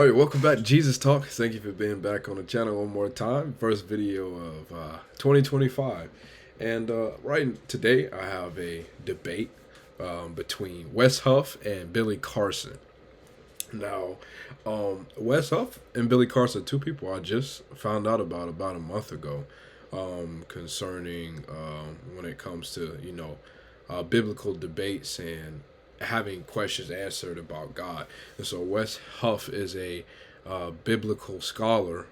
Alright, welcome back to Jesus Talk. Thank you for being back on the channel one more time. First video of 2025. And right today I have a debate between Wes Huff and Billy Carson. Now, Wes Huff and Billy Carson, two people I just found out about a month ago, concerning when it comes to, biblical debates and having questions answered about God. And so Wes Huff is a biblical scholar.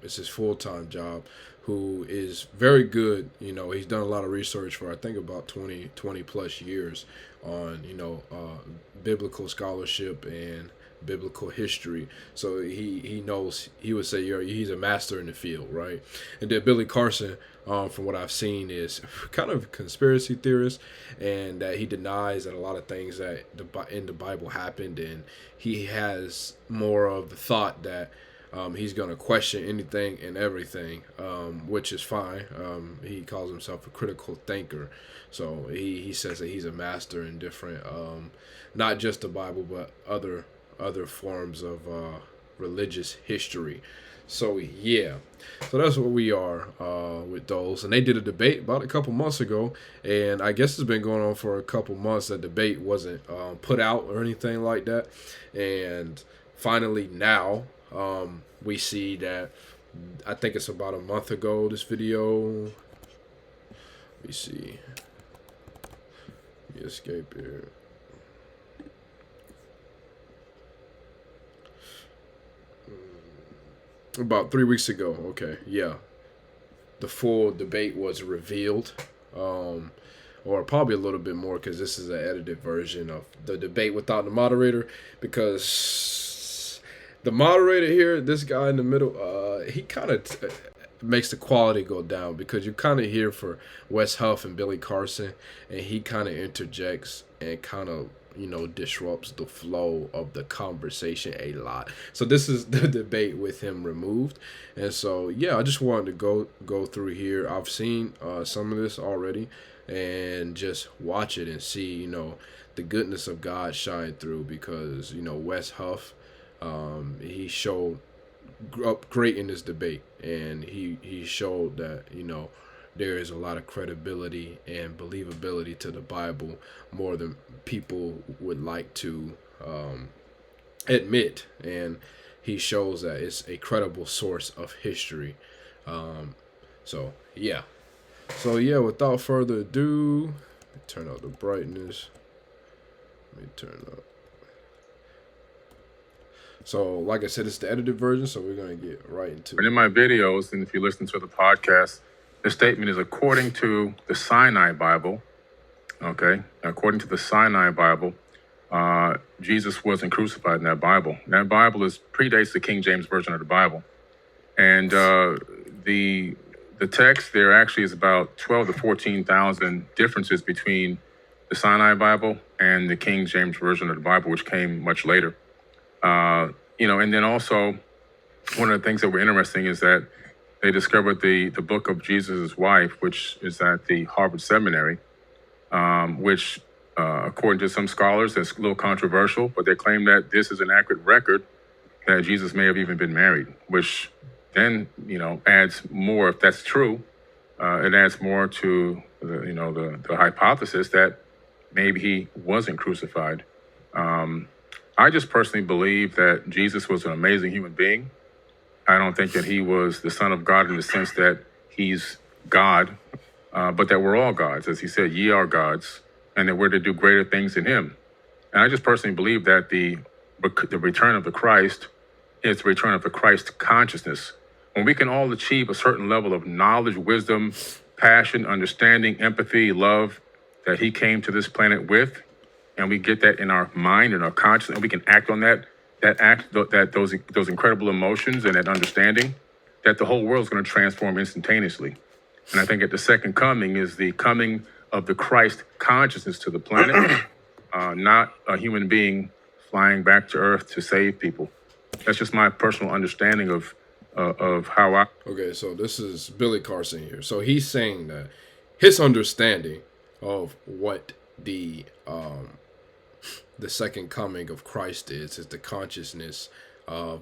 It's his full-time job, who is very good. He's done a lot of research for, I think, about 20 plus years on, biblical scholarship and biblical history. So he knows, he would say he's a master in the field, right? And then Billy Carson, from what I've seen, is kind of a conspiracy theorist, and that he denies that a lot of things that in the Bible happened, and he has more of the thought that he's going to question anything and everything, which is fine. He calls himself a critical thinker. So he says that he's a master in different, not just the Bible, but other forms of religious history. So yeah, so that's what we are with those. And they did a debate about a couple months ago, and I guess it's been going on for a couple months. That debate wasn't put out or anything like that, and finally now we see that. I think it's about a month ago, this video. Let me see. Let me escape here. About 3 weeks ago. Okay, yeah. The full debate was revealed. Or probably a little bit more, because this is an edited version of the debate without the moderator. Because the moderator here, this guy in the middle, he kind of makes the quality go down, because you kind of hear for Wes Huff and Billy Carson, and he kind of interjects and kind of disrupts the flow of the conversation a lot. So this is the debate with him removed. And so yeah, I just wanted to go through here. I've seen some of this already, and just watch it and see the goodness of God shine through, because Wes Huff, he showed up great in this debate, and he showed that there is a lot of credibility and believability to the Bible, more than people would like to admit. And he shows that it's a credible source of history. So yeah. Without further ado, let me turn up the brightness. Let me turn up. So, like I said, it's the edited version, so we're going to get right into it. And in my videos, and if you listen to the podcast, the statement is according to the Sinai Bible, okay? According to the Sinai Bible, Jesus wasn't crucified in that Bible. That Bible predates the King James Version of the Bible. And the text there actually is about 12 to 14,000 differences between the Sinai Bible and the King James Version of the Bible, which came much later. And then also, one of the things that were interesting is that they discovered the book of Jesus' wife, which is at the Harvard Seminary, which, according to some scholars, is a little controversial, but they claim that this is an accurate record that Jesus may have even been married, which then, adds more, if that's true, it adds more to the hypothesis that maybe he wasn't crucified. I just personally believe that Jesus was an amazing human being. I don't think that he was the Son of God in the sense that he's God, but that we're all gods. As he said, ye are gods, and that we're to do greater things in him. And I just personally believe that the return of the Christ is the return of the Christ consciousness. When we can all achieve a certain level of knowledge, wisdom, passion, understanding, empathy, love that he came to this planet with, and we get that in our mind and our consciousness, and we can act on those incredible emotions and that understanding, that the whole world is going to transform instantaneously. And I think that the second coming is the coming of the Christ consciousness to the planet, not a human being flying back to Earth to save people. That's just my personal understanding of how I. Okay, so this is Billy Carson here. So he's saying that his understanding of what the second coming of Christ is the consciousness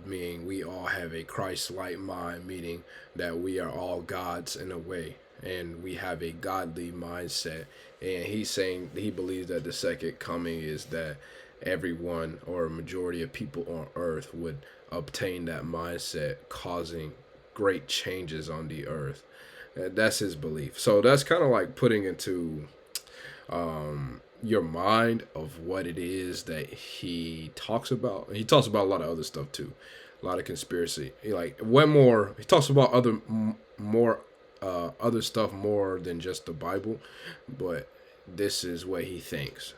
meaning we all have a Christ-like mind, meaning that we are all gods in a way, and we have a godly mindset. And he's saying he believes that the second coming is that everyone or a majority of people on earth would obtain that mindset, causing great changes on the earth. That's his belief. So that's kind of like putting into your mind of what it is that he talks about. He talks about a lot of other stuff too, a lot of conspiracy. He talks about more other stuff more than just the Bible, but this is what he thinks.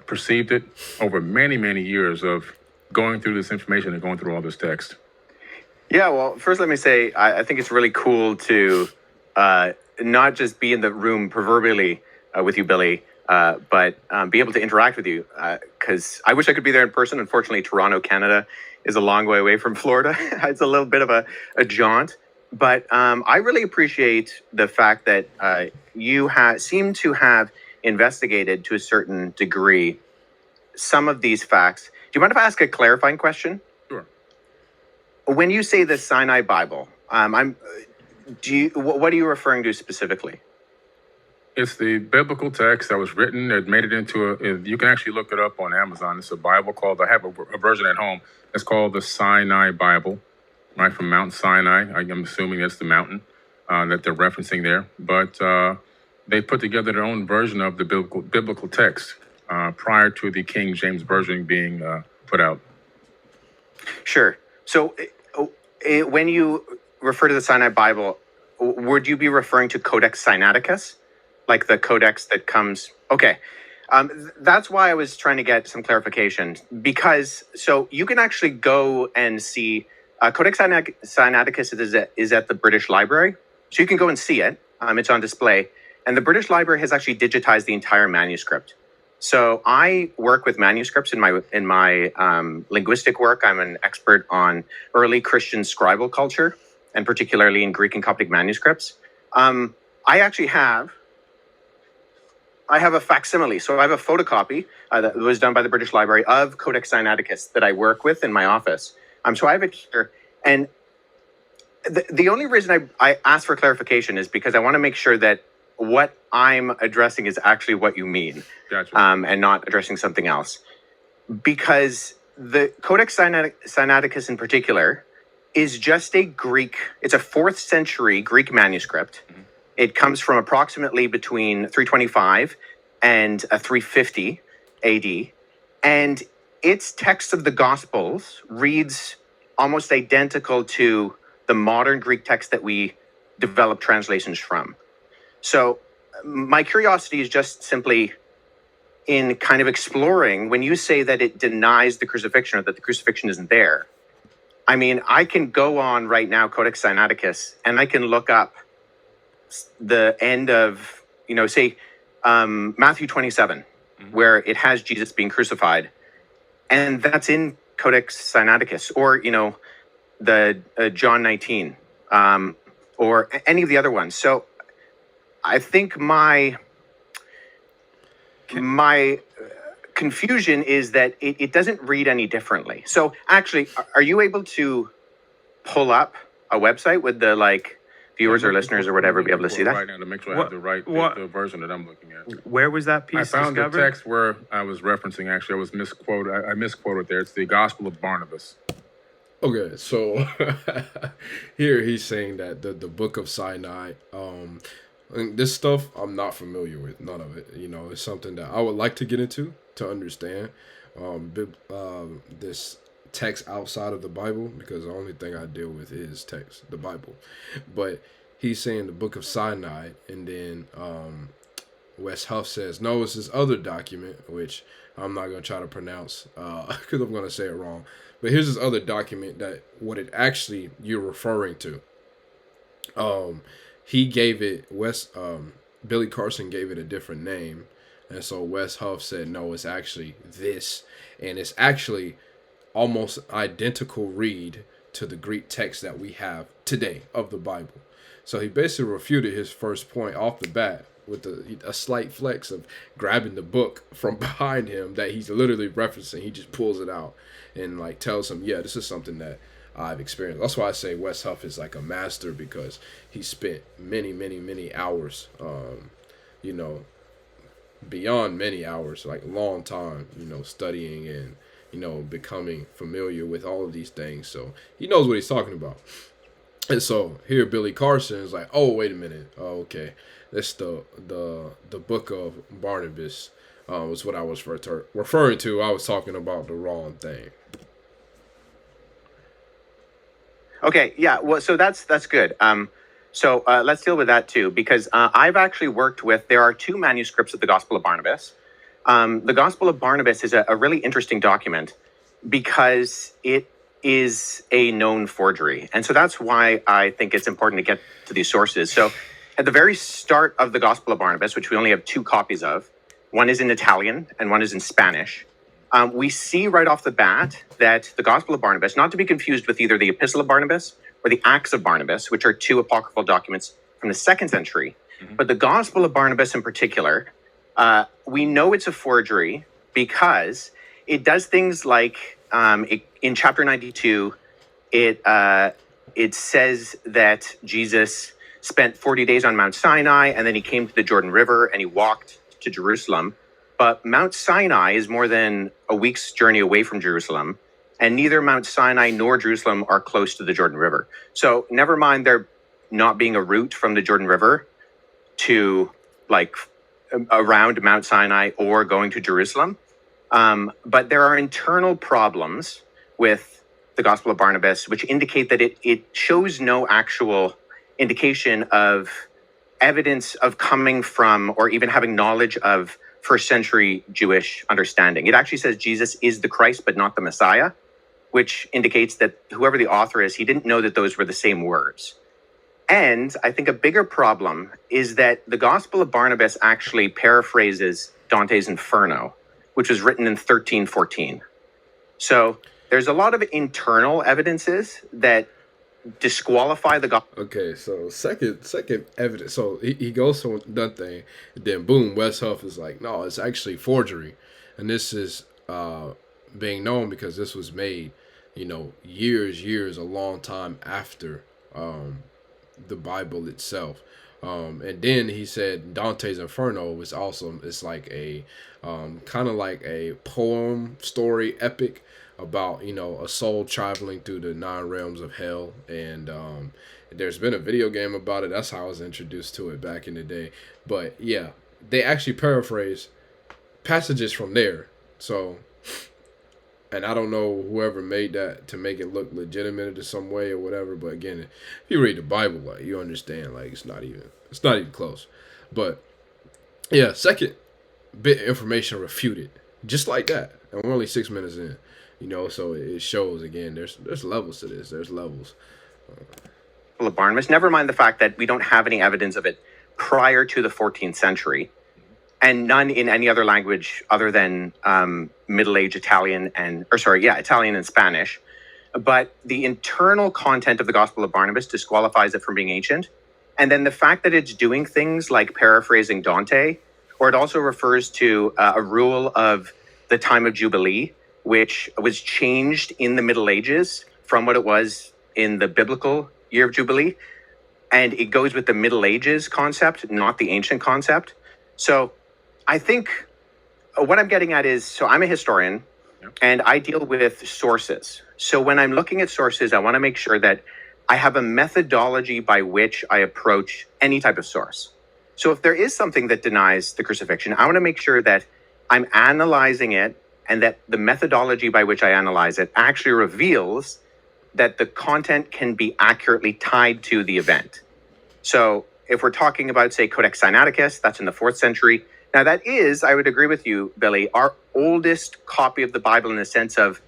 Perceived it over many, many years of going through this information and going through all this text. Yeah, well, first let me say, I think it's really cool to not just be in the room proverbially with you, Billy, but be able to interact with you. Because I wish I could be there in person. Unfortunately, Toronto, Canada is a long way away from Florida. It's a little bit of a jaunt. But I really appreciate the fact that you seem to have investigated to a certain degree some of these facts. Do you mind if I ask a clarifying question? Sure. When you say the Sinai Bible, what are you referring to specifically? It's the biblical text that was written. It made it into you can actually look it up on Amazon. It's a Bible called, I have a version at home. It's called the Sinai Bible, right, from Mount Sinai. I'm assuming that's the mountain that they're referencing there. But they put together their own version of the biblical text prior to the King James Version being put out. Sure. So when you refer to the Sinai Bible, would you be referring to Codex Sinaiticus? Like the codex that comes... Okay. That's why I was trying to get some clarification. Because, so you can actually go and see... Codex Sinaiticus is at the British Library. So you can go and see it. It's on display. And the British Library has actually digitized the entire manuscript. So I work with manuscripts in my linguistic work. I'm an expert on early Christian scribal culture, and particularly in Greek and Coptic manuscripts. I actually have a facsimile. So I have a photocopy that was done by the British Library of Codex Sinaiticus that I work with in my office. So I have it here. And the only reason I asked for clarification is because I want to make sure that what I'm addressing is actually what you mean. Gotcha. And not addressing something else. Because the Codex Sinaiticus in particular is just it's a 4th century Greek manuscript. Mm-hmm. It comes from approximately between 325 and 350 AD. And its text of the Gospels reads almost identical to the modern Greek text that we develop translations from. So my curiosity is just simply in kind of exploring, when you say that it denies the crucifixion or that the crucifixion isn't there, I mean, I can go on right now, Codex Sinaiticus, and I can look up the end of, say, Matthew 27, mm-hmm. where it has Jesus being crucified. And that's in Codex Sinaiticus, or, the John 19, or any of the other ones. So I think my confusion is that it doesn't read any differently. So actually, are you able to pull up a website with the viewers or listeners or whatever be able to see that? Right now to make sure I have the version that I'm looking at. Where was that piece I found discovered? the text where I was referencing. Actually, I was misquoted. I misquoted there. It's the Gospel of Barnabas. Okay, so here he's saying that the book of Sinai, and this stuff I'm not familiar with, none of it. It's something that I would like to get into to understand this text outside of the Bible, because the only thing I deal with is text, the Bible. But he's saying the book of Sinai, and then Wes Huff says, no, it's this other document, which I'm not going to try to pronounce because I'm going to say it wrong. But here's this other document that what it actually you're referring to. He gave it, Billy Carson gave it a different name. And so Wes Huff said, no, it's actually this. And it's actually almost identical read to the Greek text that we have today of the Bible. So he basically refuted his first point off the bat with a slight flex of grabbing the book from behind him that he's literally referencing. He just pulls it out and like tells him, yeah, this is something that I've experienced. That's why I say Wes Huff is like a master, because he spent many hours, you know, beyond many hours, like a long time, you know, studying and, you know, becoming familiar with all of these things. So he knows what he's talking about. And so here Billy Carson is like, oh, wait a minute. Oh, okay. That's the book of Barnabas was what I was referring to. I was talking about the wrong thing. Okay, yeah. Well, so that's good. So let's deal with that too, because I've actually worked with. There are two manuscripts of the Gospel of Barnabas. The Gospel of Barnabas is a really interesting document because it is a known forgery, and so that's why I think it's important to get to these sources. So, at the very start of the Gospel of Barnabas, which we only have two copies of, one is in Italian and one is in Spanish. We see right off the bat that the Gospel of Barnabas, not to be confused with either the Epistle of Barnabas or the Acts of Barnabas, which are two apocryphal documents from the 2nd century, but the Gospel of Barnabas in particular, we know it's a forgery because it does things like in chapter 92, it says that Jesus spent 40 days on Mount Sinai, and then he came to the Jordan River and he walked to Jerusalem. But Mount Sinai is more than a week's journey away from Jerusalem, and neither Mount Sinai nor Jerusalem are close to the Jordan River. So never mind there not being a route from the Jordan River to like around Mount Sinai or going to Jerusalem. But there are internal problems with the Gospel of Barnabas, which indicate that it shows no actual indication of evidence of coming from or even having knowledge of first century Jewish understanding. It actually says Jesus is the Christ, but not the Messiah, which indicates that whoever the author is, he didn't know that those were the same words. And I think a bigger problem is that the Gospel of Barnabas actually paraphrases Dante's Inferno, which was written in 1314. So there's a lot of internal evidences that disqualify the gospel. Okay, so second evidence. So he goes to Dante, and then boom, Wes Huff is like, no, it's actually forgery, and this is being known because this was made, you know, years, a long time after the Bible itself. And then he said Dante's Inferno was awesome. It's like a kind of like a poem story epic about, you know, a soul traveling through the 9 realms of hell. And there's been a video game about it. That's how I was introduced to it back in the day. But yeah, they actually paraphrase passages from there. So, and I don't know whoever made that to make it look legitimate in some way or whatever. But again, if you read the Bible, like, you understand, like, it's not even close. But yeah, second bit of information refuted just like that. And we're only 6 minutes in, you know, so it shows again, there's levels to this. There's levels. Of Barnabas, never mind the fact that we don't have any evidence of it prior to the 14th century, and none in any other language other than Middle Age Italian Italian and Spanish. But the internal content of the Gospel of Barnabas disqualifies it from being ancient. And then the fact that it's doing things like paraphrasing Dante, or it also refers to a rule of the time of Jubilee, which was changed in the Middle Ages from what it was in the biblical year of Jubilee. And it goes with the Middle Ages concept, not the ancient concept. So I think what I'm getting at is, so I'm a historian and I deal with sources. So when I'm looking at sources, I want to make sure that I have a methodology by which I approach any type of source. So if there is something that denies the crucifixion, I want to make sure that I'm analyzing it and that the methodology by which I analyze it actually reveals that the content can be accurately tied to the event. So if we're talking about, say, Codex Sinaiticus, that's in the 4th century. Now that is, I would agree with you, Billy, our oldest copy of the Bible in the sense of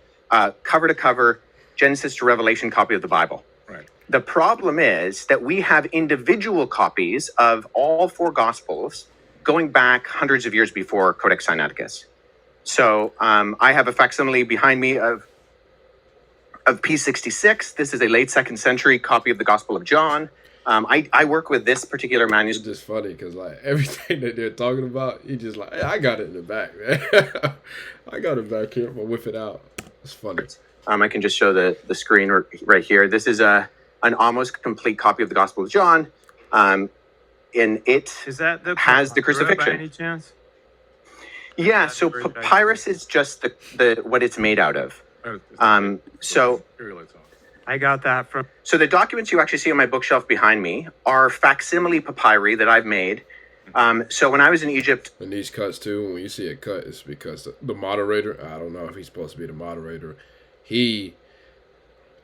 cover to cover, Genesis to Revelation copy of the Bible. Right. The problem is that we have individual copies of all 4 Gospels going back hundreds of years before Codex Sinaiticus. So I have a facsimile behind me of P66. This is a late 2nd century copy of the Gospel of John. I work with this particular It's manuscript. just funny because like everything that they're talking about, he just like, hey, I got it in the back, man. I got it back here. I'm gonna whip it out. It's funny. I can just show the screen right here. This is an almost complete copy of the Gospel of John. And it Is that the has the papyrus crucifixion. by any chance? Yeah, That's so a great papyrus is just the what it's made out of. So I got that from. So the documents you actually see on my bookshelf behind me are facsimile papyri that I've made. So when I was in Egypt, And these cuts too, when you see a cut, it's because the moderator, I don't know if he's supposed to be the moderator, he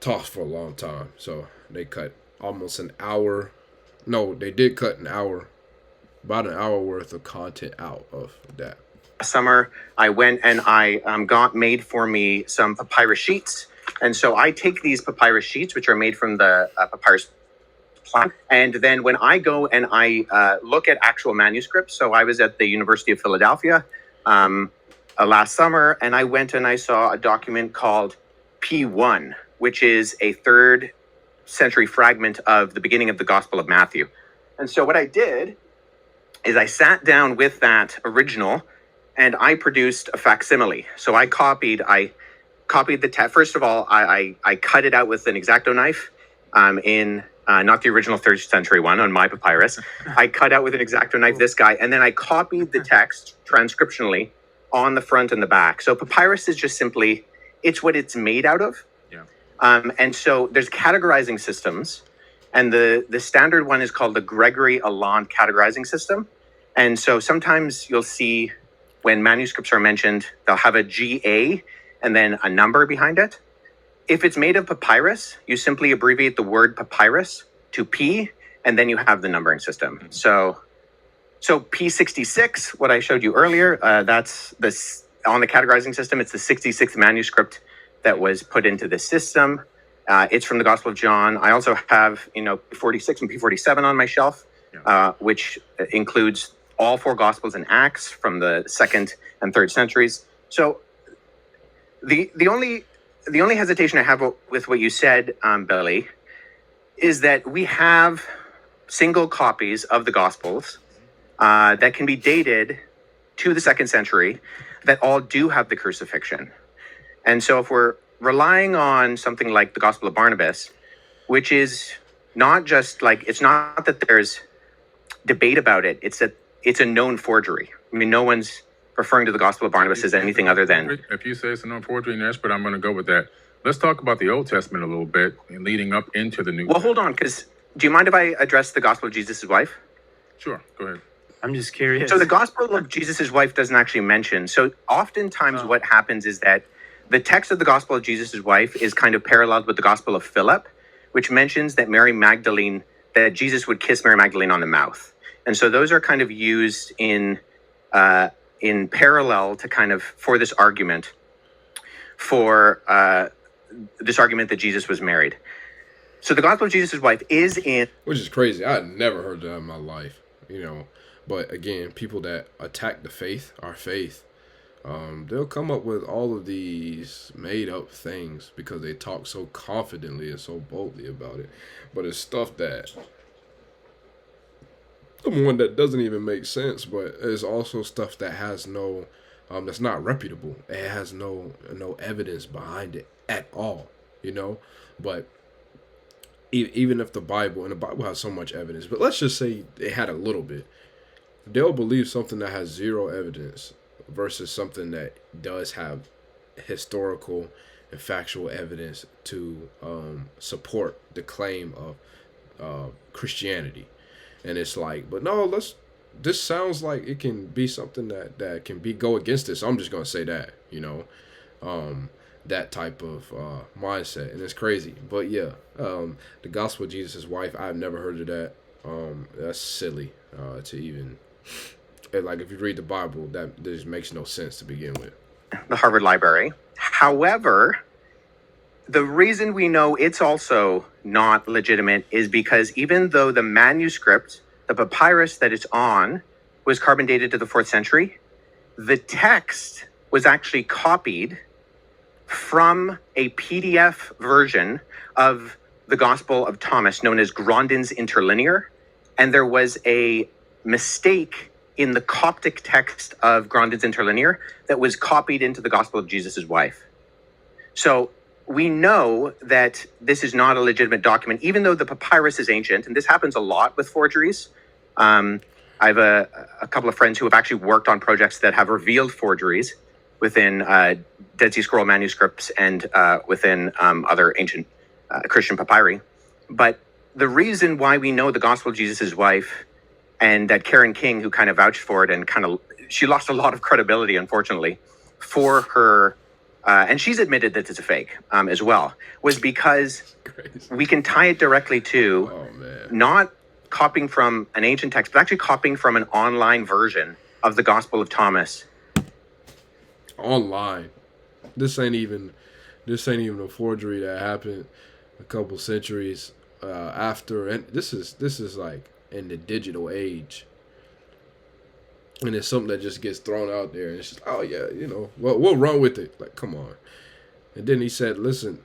talks for a long time. So they cut almost an hour. No, they did cut an hour, about an hour worth of content out of that. summer, I went and I got made for me some papyrus sheets. And so I take these papyrus sheets, which are made from the papyrus plant. And then when I go and I look at actual manuscripts, so I was at the University of Philadelphia last summer, and I went and I saw a document called P1, which is a 3rd century fragment of the beginning of the Gospel of Matthew. And so what I did is I sat down with that original and I produced a facsimile. So I copied the text. First of all, I cut it out with an X-Acto knife in not the original 3rd century one on my papyrus. I cut out with an X-Acto knife this guy, and then I copied the text transcriptionally on the front and the back. So papyrus is just simply, it's what it's made out of. Yeah. And so there's categorizing systems, and the standard one is called the Gregory Alland categorizing system. And so sometimes you'll see when manuscripts are mentioned, they'll have a GA and then a number behind it. If it's made of papyrus, you simply abbreviate the word papyrus to P, and then you have the numbering system. So P66, what I showed you earlier, that's this on the categorizing system. It's the 66th manuscript that was put into the system. It's from the Gospel of John. I also have, P46 and P47 on my shelf, which includes all 4 Gospels and Acts from the 2nd and 3rd centuries. So the only hesitation I have with what you said, Billy, is that we have single copies of the Gospels that can be dated to the 2nd century that all do have the crucifixion. And so if we're relying on something like the Gospel of Barnabas, which is not just like, it's not that there's debate about it, it's that it's a known forgery. I mean, no one's referring to the Gospel of Barnabas as anything other than... If you say it's a known forgery, and but I'm going to go with that. Let's talk about the Old Testament a little bit and leading up into the New Well, hold on, because do you mind if I address the Gospel of Jesus' wife? Sure, go ahead. I'm just curious. So the Gospel of Jesus' wife doesn't actually mention. So oftentimes what happens is that the text of the Gospel of Jesus' wife is kind of paralleled with the Gospel of Philip, which mentions that that Jesus would kiss Mary Magdalene on the mouth. And so those are kind of used in parallel to kind of for this argument that Jesus was married. So the Gospel of Jesus' wife is in... Which is crazy. I had never heard that in my life, But again, people that attack the faith, our faith, they'll come up with all of these made up things because they talk so confidently and so boldly about it. But it's stuff that, one that doesn't even make sense, but it's also stuff that has no, that's not reputable. It has no evidence behind it at all, But even if the Bible has so much evidence, but let's just say it had a little bit, they'll believe something that has zero evidence versus something that does have historical and factual evidence to support the claim of Christianity. And it's like, but no, this sounds like it can be something that can go against this. I'm just going to say that, that type of mindset. And it's crazy. But yeah, the Gospel of Jesus' wife, I've never heard of that. That's silly to even... Like, if you read the Bible, that just makes no sense to begin with. The Harvard Library. However, the reason we know it's also not legitimate is because even though the manuscript, the papyrus that it's on, was carbon dated to the 4th century, the text was actually copied from a PDF version of the Gospel of Thomas, known as Grondin's Interlinear, and there was a mistake in the Coptic text of Grondin's Interlinear that was copied into the Gospel of Jesus' wife. So we know that this is not a legitimate document, even though the papyrus is ancient, and this happens a lot with forgeries. I have a couple of friends who have actually worked on projects that have revealed forgeries within Dead Sea Scroll manuscripts and within other ancient Christian papyri. But the reason why we know the Gospel of Jesus' wife, and that Karen King, who kind of vouched for it, and she lost a lot of credibility, unfortunately, for her, and she's admitted that it's a fake as well, was because we can tie it directly to not copying from an ancient text, but actually copying from an online version of the Gospel of Thomas. Online. This ain't even a forgery that happened a couple centuries after, and this is like in the digital age, and it's something that just gets thrown out there, and it's just, oh yeah, we'll run with it. Like, come on. And then he said, listen,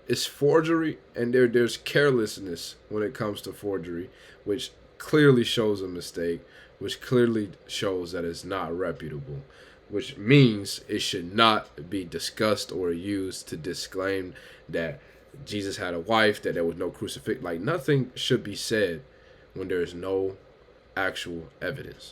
it's forgery, and there's carelessness when it comes to forgery, which clearly shows a mistake, which clearly shows that it's not reputable, which means it should not be discussed or used to disclaim that Jesus had a wife, that there was no crucifix. Like, nothing should be said when there is no actual evidence.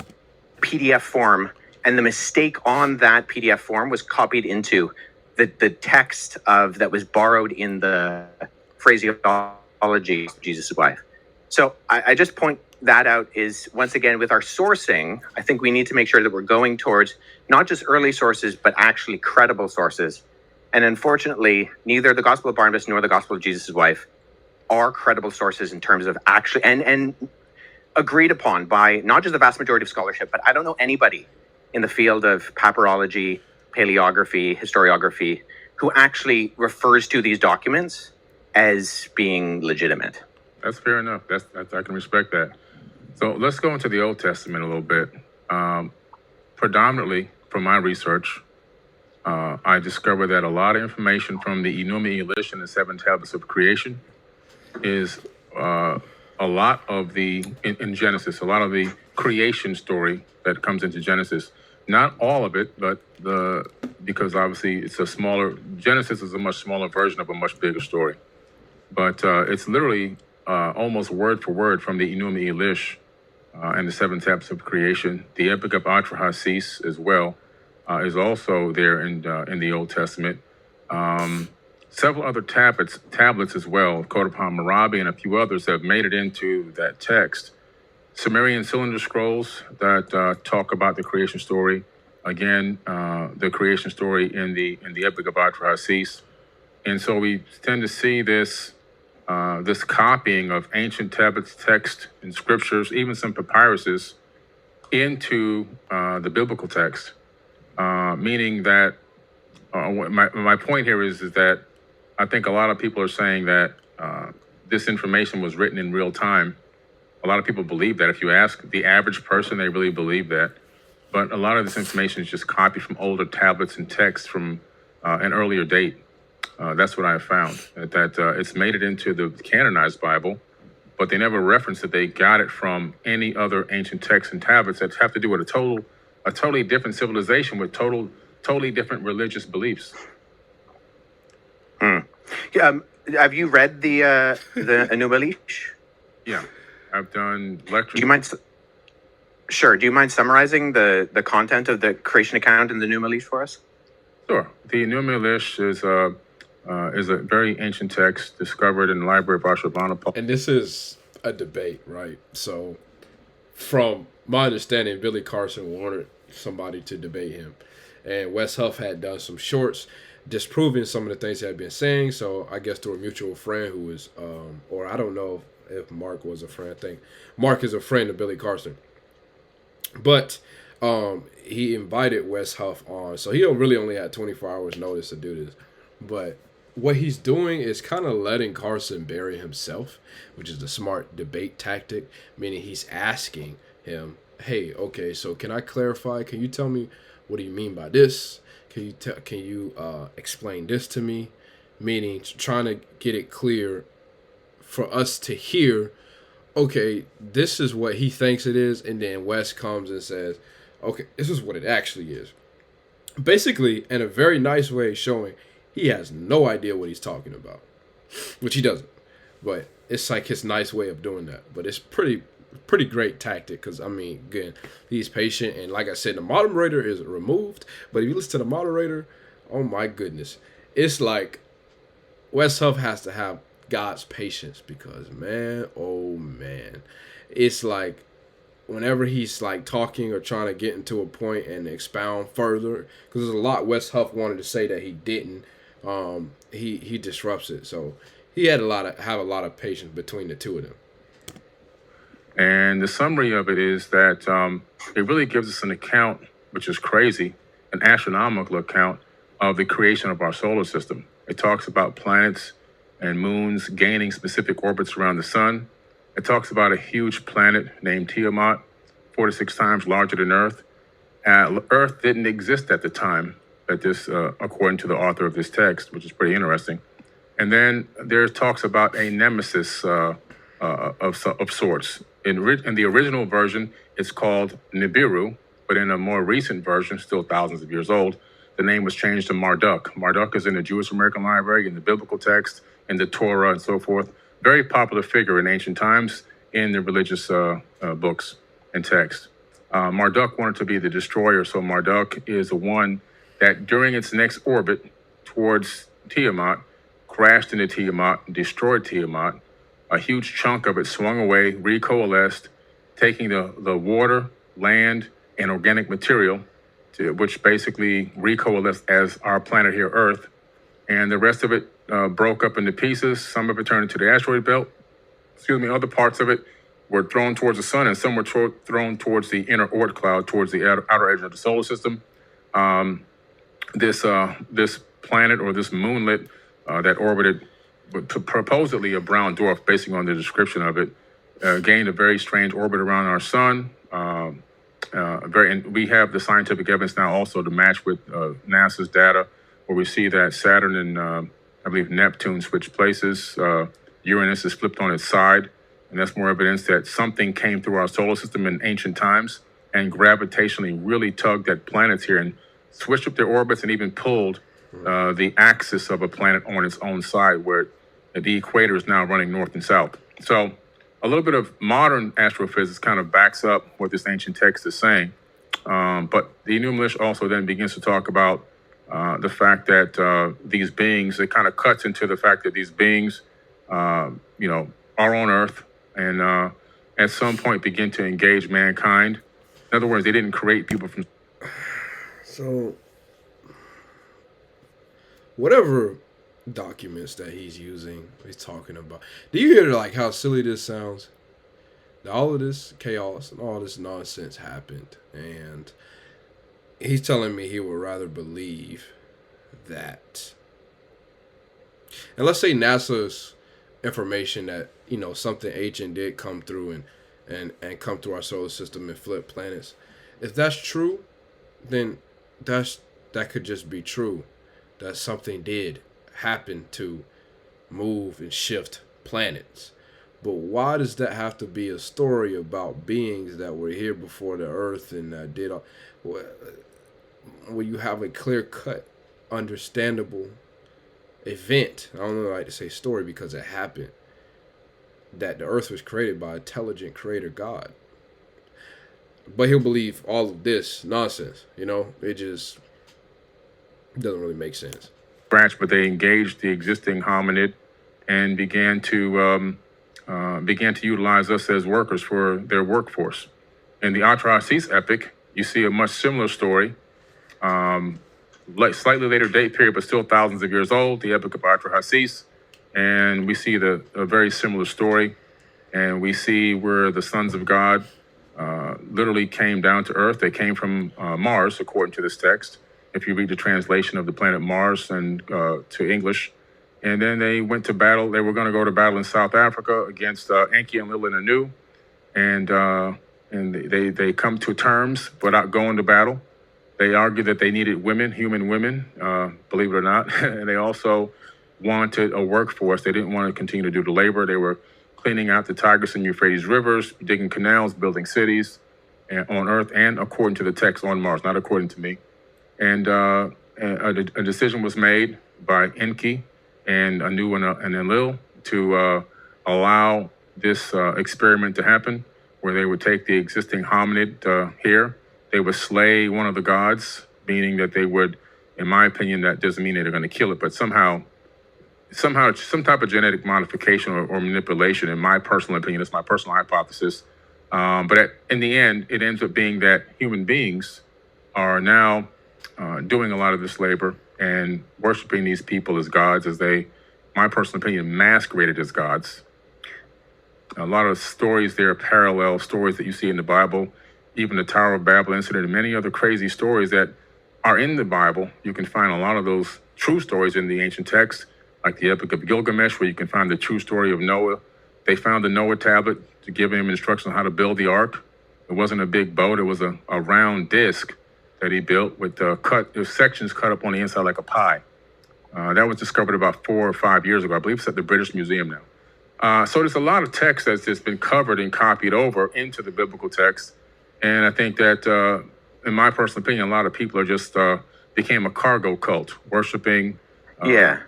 PDF form, and the mistake on that PDF form was copied into the text that was borrowed in the phraseology of Jesus' wife. So I just point that out is, once again, with our sourcing, I think we need to make sure that we're going towards not just early sources, but actually credible sources. And unfortunately, neither the Gospel of Barnabas nor the Gospel of Jesus' wife are credible sources in terms of actually, and agreed upon by not just the vast majority of scholarship, but I don't know anybody in the field of papyrology, paleography, historiography, who actually refers to these documents as being legitimate. That's fair enough. I can respect that. So let's go into the Old Testament a little bit. Predominantly, from my research, I discovered that a lot of information from the Enuma Elish and the 7 Tablets of Creation is a lot of in Genesis, a lot of the creation story that comes into Genesis. Not all of it, but because obviously Genesis is a much smaller version of a much bigger story. But it's literally almost word for word from the Enuma Elish and the 7 Tablets of Creation. The Epic of Atra-Hasis as well is also there in the Old Testament. Several other tablets as well, Code upon Marabi and a few others, have made it into that text. Sumerian cylinder scrolls that talk about the creation story. Again, the creation story in the Epic of Atra-Hasis. And so we tend to see this copying of ancient tablets, text, and scriptures, even some papyruses, into the biblical text. Meaning that my point here is that I think a lot of people are saying that this information was written in real time. A lot of people believe that. If you ask the average person, they really believe that. But a lot of this information is just copied from older tablets and texts from an earlier date. That's what I have found, that it's made it into the canonized Bible, but they never reference that they got it from any other ancient texts and tablets that have to do with a totally different civilization with totally different religious beliefs. Have you read the Enuma Elish? Yeah, I've done lectures. Do you mind? Sure. Do you mind summarizing the content of the creation account in the Enuma Elish for us? Sure. The Enuma Elish is a very ancient text discovered in the Library of Ashurbanipal. And this is a debate, right? So, from my understanding, Billy Carson wanted somebody to debate him, and Wes Huff had done some shorts disproving some of the things he had been saying. So I guess through a mutual friend who was, or I don't know if Mark was a friend. I think Mark is a friend of Billy Carson, but he invited Wes Huff on, so he really only had 24 hours notice to do this. But what he's doing is kind of letting Carson bury himself, which is a smart debate tactic, meaning he's asking him, hey, okay, so can I clarify? Can you tell me what do you mean by this? Can you explain this to me? Meaning trying to get it clear for us to hear, okay, this is what he thinks it is, and then Wes comes and says, okay, this is what it actually is. Basically, in a very nice way, showing he has no idea what he's talking about, which he doesn't. But it's like his nice way of doing that. But it's pretty great tactic, because I mean, again, he's patient, and like I said, the moderator is removed. But if you listen to the moderator, oh my goodness, it's like Wes Huff has to have God's patience, because man, oh man, it's like whenever he's like talking or trying to get into a point and expound further, because there's a lot Wes Huff wanted to say that he didn't. He disrupts it, so he had have a lot of patience between the two of them. And the summary of it is that it really gives us an account, which is crazy, an astronomical account of the creation of our solar system. It talks about planets and moons gaining specific orbits around the sun. It talks about a huge planet named Tiamat, 46 times larger than Earth. Earth didn't exist at the time that this, according to the author of this text, which is pretty interesting. And then there talks about a nemesis of sorts. In the original version, it's called Nibiru, but in a more recent version, still thousands of years old, the name was changed to Marduk. Marduk is in the Jewish American Library, in the biblical text, in the Torah, and so forth. Very popular figure in ancient times in the religious books and texts. Marduk wanted to be the destroyer, so Marduk is the one that during its next orbit towards Tiamat, crashed into Tiamat, destroyed Tiamat. A huge chunk of it swung away, recoalesced, taking the water, land, and organic material, which basically recoalesced as our planet here, Earth. And the rest of it broke up into pieces. Some of it turned into the asteroid belt. Other parts of it were thrown towards the sun, and some were thrown towards the inner Oort cloud, towards the outer edge of the solar system. This planet, or this moonlet that orbited supposedly a brown dwarf, based on the description of it, gained a very strange orbit around our sun. And we have the scientific evidence now also to match with NASA's data, where we see that Saturn and I believe Neptune switch places. Uranus is flipped on its side, and that's more evidence that something came through our solar system in ancient times and gravitationally really tugged at planets here and switched up their orbits and even pulled the axis of a planet on its own side, where the equator is now running north and south. So a little bit of modern astrophysics kind of backs up what this ancient text is saying. But the New Militia also then begins to talk about the fact that these beings, it kind of cuts into the fact that these beings, are on Earth and at some point begin to engage mankind. In other words, they didn't create people from... So, whatever documents that he's using, he's talking about. Do you hear like how silly this sounds? All of this chaos and all this nonsense happened, and he's telling me he would rather believe that. And let's say NASA's information that something ancient did come through and come through our solar system and flip planets. If that's true, then that could just be true. That something did happen to move and shift planets. But why does that have to be a story about beings that were here before the Earth and that did all? When you have a clear-cut, understandable event, I don't like to say story because it happened, that the Earth was created by an intelligent creator God. But he'll believe all of this nonsense, it just doesn't really make sense. Branch, but they engaged the existing hominid and began to utilize us as workers for their workforce. In the Atrahasis epic, you see a much similar story, slightly later date period, but still thousands of years old, the epic of Atrahasis. And we see a very similar story. And we see where the sons of God literally came down to Earth. They came from Mars, according to this text, if you read the translation of the planet Mars and to English. And then they went to battle. They were going to go to battle in South Africa against Enki and Lil and Anu. And they come to terms without going to battle. They argue that they needed women, human women, believe it or not. And they also wanted a workforce. They didn't want to continue to do the labor. They were cleaning out the Tigris and Euphrates rivers, digging canals, building cities on Earth, and according to the text on Mars, not according to me. And a decision was made by Enki and Anu and Enlil to allow this experiment to happen, where they would take the existing hominid here. They would slay one of the gods, meaning that they would, in my opinion, that doesn't mean that they're going to kill it, but somehow some type of genetic modification or manipulation, in my personal opinion, it's my personal hypothesis. But in the end, it ends up being that human beings are now doing a lot of this labor and worshiping these people as gods, as they, my personal opinion, masqueraded as gods. A lot of stories there, parallel stories that you see in the Bible, even the Tower of Babel incident and many other crazy stories that are in the Bible. You can find a lot of those true stories in the ancient texts, like the Epic of Gilgamesh, where you can find the true story of Noah. They found the Noah tablet to give him instructions on how to build the ark. It wasn't a big boat. It was a round disc that he built with sections cut up on the inside like a pie. That was discovered about 4 or 5 years ago. I believe it's at the British Museum now. So there's a lot of text that's just been covered and copied over into the biblical text. And I think that, in my personal opinion, a lot of people are just became a cargo cult, worshiping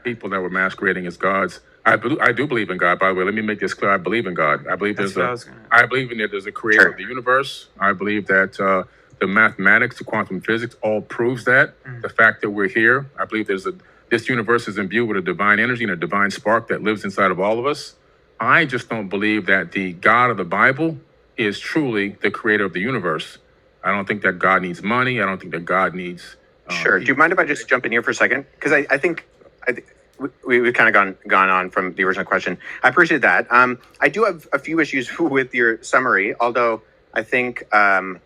people that were masquerading as gods. I do believe in God, by the way. Let me make this clear. I believe in God. I believe there's I believe in that there's a creator of the universe. I believe that the mathematics, the quantum physics, all proves that. The fact that we're here, I believe this universe is imbued with a divine energy and a divine spark that lives inside of all of us. I just don't believe that the God of the Bible is truly the creator of the universe. I don't think that God needs money. I don't think that God needs. Sure. Do you mind if I just jump in here for a second? Because I think we've kind of gone on from the original question. I appreciate that. I do have a few issues with your summary, although I think I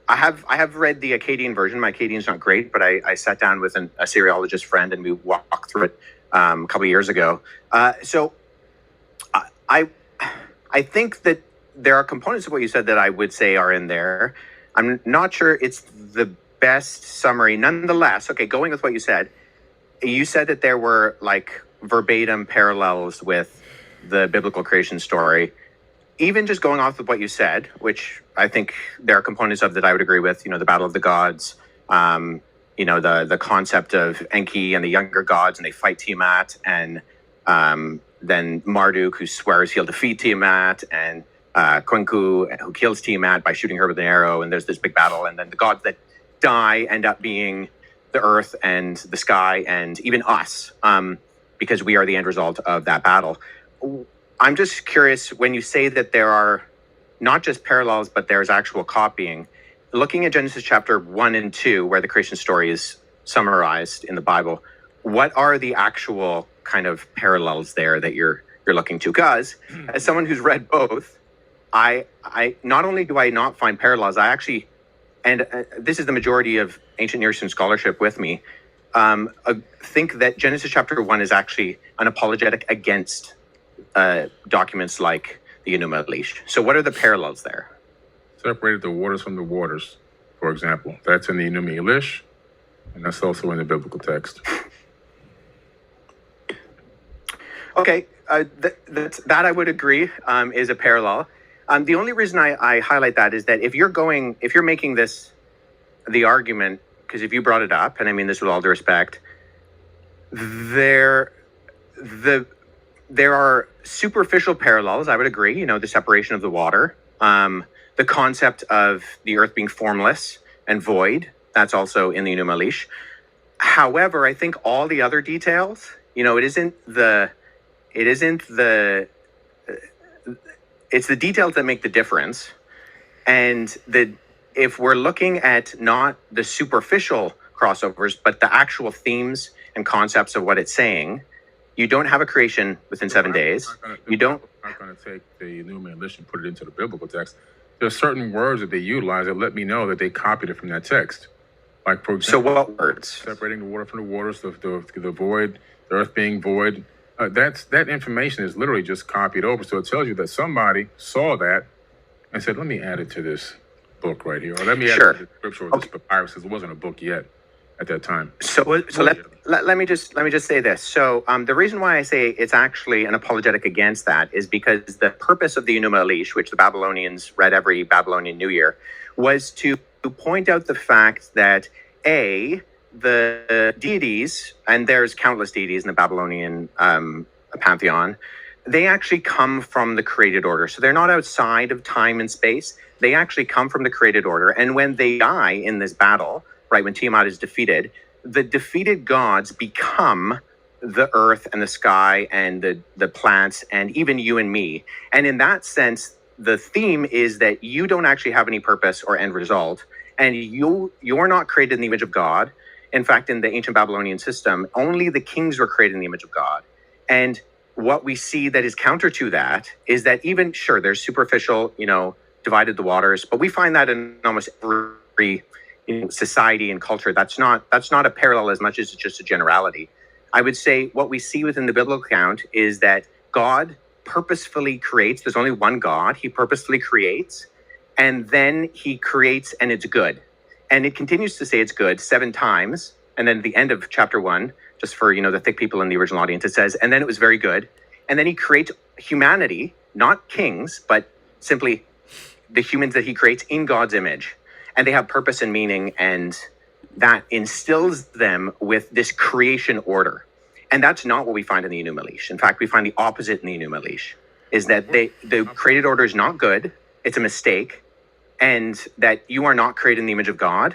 have read the Akkadian version. My Akkadian's not great, but I sat down with a Syriologist friend and we walked through it a couple of years ago. So I think that there are components of what you said that I would say are in there. I'm not sure it's the best summary. Nonetheless, okay, going with what you said that there were like verbatim parallels with the biblical creation story. Even just going off of what you said, which I think there are components of that I would agree with, the Battle of the Gods, the concept of Enki and the younger gods, and they fight Tiamat, and then Marduk, who swears he'll defeat Tiamat, and Quenku, who kills Tiamat by shooting her with an arrow, and there's this big battle, and then the gods that die end up being the earth and the sky and even us, because we are the end result of that battle. I'm just curious, when you say that there are not just parallels, but there's actual copying, looking at Genesis chapter 1 and 2, where the creation story is summarized in the Bible, what are the actual kind of parallels there that you're looking to? Because as someone who's read both, I not only do I not find parallels, I actually, and this is the majority of ancient Near Eastern scholarship with me, think that Genesis chapter 1 is actually an apologetic against documents like the Enuma Elish. So what are the parallels there? Separated the waters from the waters, for example. That's in the Enuma Elish, and that's also in the biblical text. Okay, that I would agree is a parallel. The only reason I highlight that is that if you're making this the argument, because if you brought it up, and I mean this with all due respect, there are superficial parallels. I would agree. The separation of the water, the concept of the earth being formless and void. That's also in the Enuma Elish. However, I think all the other details, it's the details that make the difference. And if we're looking at not the superficial crossovers, but the actual themes and concepts of what it's saying, you don't have a creation within 7 days. I'm not going to take the Enuma Elish and put it into the biblical text. There are certain words that they utilize that let me know that they copied it from that text. Like, for example, so what words? Separating the water from the waters, the void, the earth being void. That information is literally just copied over. So it tells you that somebody saw that and said, let me add it to this book right here. Or let me add it to the scripture or this papyrus, because it wasn't a book yet. at that time. So, let me just say this. So, the reason why I say it's actually an apologetic against that is because the purpose of the Enuma Elish, which the Babylonians read every Babylonian New Year, was to point out the fact that the deities, and there's countless deities in the Babylonian pantheon, they actually come from the created order. So they're not outside of time and space. They actually come from the created order. And when they die in this battle, right, when Tiamat is defeated, the defeated gods become the earth and the sky and the plants and even you and me. And in that sense, the theme is that you don't actually have any purpose or end result, and you're not created in the image of God. In fact, in the ancient Babylonian system, only the kings were created in the image of God. And what we see that is counter to that is that even, sure, there's superficial, divided the waters, but we find that in almost every society and culture. That's not a parallel as much as it's just a generality. I would say what we see within the biblical account is that God purposefully creates. There's only one God. He purposefully creates, and then he creates, and it's good. And it continues to say it's good 7 times. And then at the end of chapter 1, just for, the thick people in the original audience, it says, and then it was very good. And then he creates humanity, not kings, but simply the humans that he creates in God's image. And they have purpose and meaning, and that instills them with this creation order. And that's not what we find in the Enuma Elish. In fact, we find the opposite in the Enuma Elish, is that the created order is not good. It's a mistake. And that you are not created in the image of God.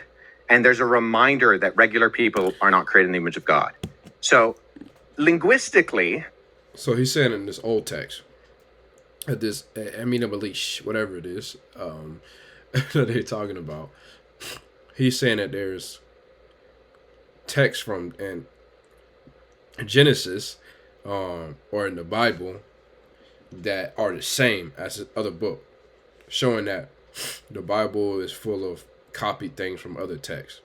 And there's a reminder that regular people are not created in the image of God. So linguistically... So he's saying in this old text, this Enuma Elish, whatever it is, that they're talking about, he's saying that there's text from in Genesis or in the Bible that are the same as the other book, showing that the Bible is full of copied things from other texts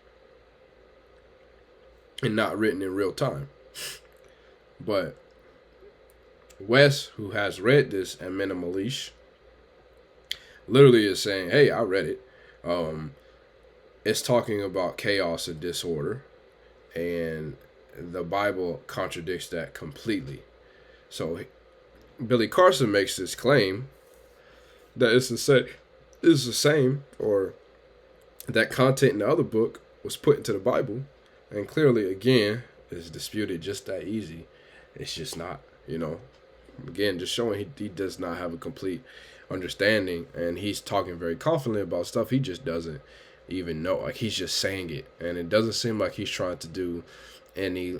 and not written in real time. But Wes, who has read this Enuma Elish, literally is saying, hey, I read it. It's talking about chaos and disorder, and the Bible contradicts that completely. So Billy Carson makes this claim that it's the same, or that content in the other book was put into the Bible, and clearly, again, is disputed just that easy. It's just not, again, just showing he does not have a complete understanding, and he's talking very confidently about stuff he just doesn't even know. Like, he's just saying it, and it doesn't seem like he's trying to do any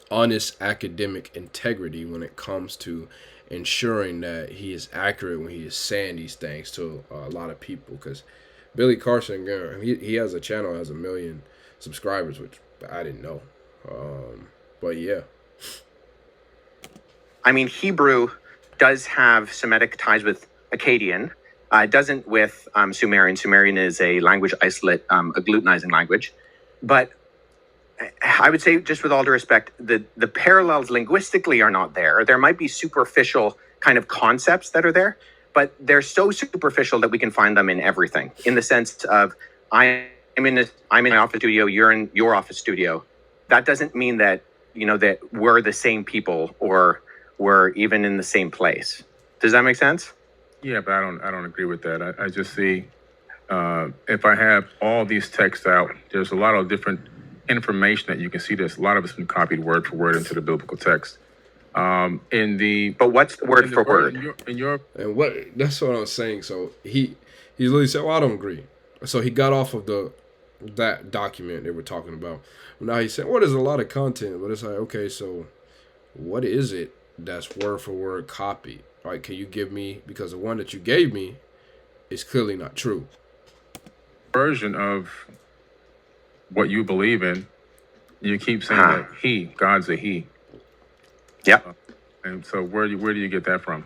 honest academic integrity when it comes to ensuring that he is accurate when he is saying these things to a lot of people. Because Billy Carson, he has a channel, has 1 million subscribers, which I didn't know. But yeah. I mean, Hebrew does have Semitic ties with Akkadian. It doesn't with Sumerian. Sumerian is a language isolate, a glutenizing language. But I would say, just with all due respect, the parallels linguistically are not there. There might be superficial kind of concepts that are there, but they're so superficial that we can find them in everything. In the sense of, I'm in my office studio, you're in your office studio. That doesn't mean that that we're the same people or we're even in the same place. Does that make sense? Yeah, but I don't agree with that. I just see if I have all these texts out, there's a lot of different information that you can see. There's a lot of it's been copied word for word into the biblical text. But what's the word for word? And what that's what I'm saying. So he literally said, "Well, I don't agree." So he got off of that document they were talking about. Now he said, "Well, there's a lot of content," but it's like, okay, so what is it that's word for word copy? Like, can you give me, because the one that you gave me is clearly not true. Version of what you believe in, you keep saying that God's a he. Yep. And so where do you get that from?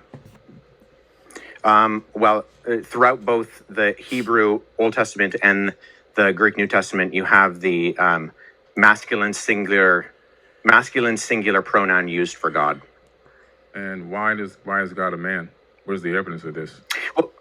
Throughout both the Hebrew Old Testament and the Greek New Testament, you have the masculine singular pronoun used for God. And why is God a man? Where's the evidence of this? Well,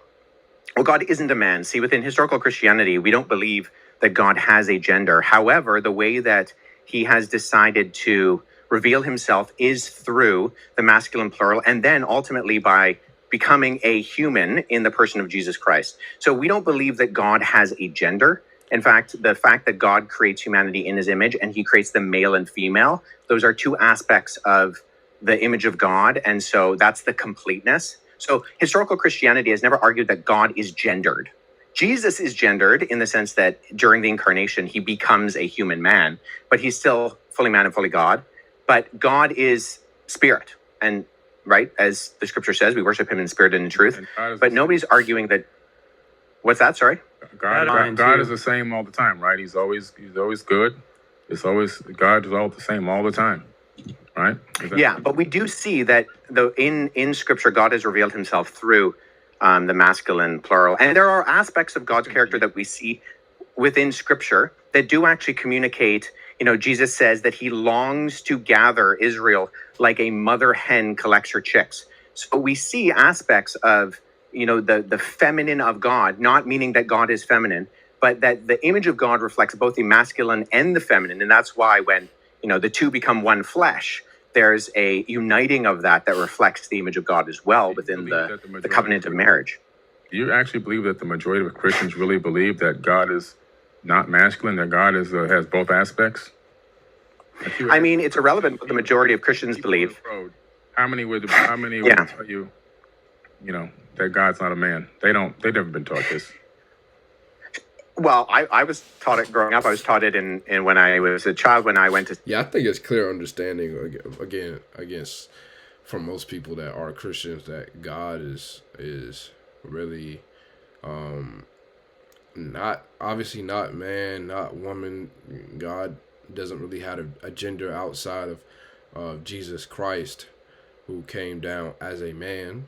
God isn't a man. See, within historical Christianity, we don't believe that God has a gender. However, the way that he has decided to reveal himself is through the masculine plural, and then ultimately by becoming a human in the person of Jesus Christ. So we don't believe that God has a gender. In fact, the fact that God creates humanity in his image and he creates them male and female, those are two aspects of the image of God. And so that's the completeness. So historical Christianity has never argued that God is gendered. Jesus is gendered in the sense that during the incarnation, he becomes a human man, but he's still fully man and fully God. But God is spirit. And right, as the scripture says, we worship him in spirit and in truth. But nobody's arguing that. What's that? Sorry? God is the same all the time, right? He's always good. It's always, God is all the same all the time, right? Yeah, but we do see that in scripture, God has revealed himself through the masculine plural. And there are aspects of God's character that we see within scripture that do actually communicate. Jesus says that he longs to gather Israel like a mother hen collects her chicks. So we see aspects of, the feminine of God, not meaning that God is feminine, but that the image of God reflects both the masculine and the feminine. And that's why when, the two become one flesh, there's a uniting of that reflects the image of God as well within the covenant of marriage. Do you actually believe that the majority of Christians really believe that God is not masculine, that God has both aspects? I mean, it's irrelevant what the majority of Christians believe. How many would tell you, that God's not a man? They've never been taught this. Well, I was taught it growing up. I was taught it in when I was a child, when I went to... Yeah, I think it's clear understanding, again, from most people that are Christians, that God is really not man, not woman. God doesn't really have a gender outside of Jesus Christ, who came down as a man,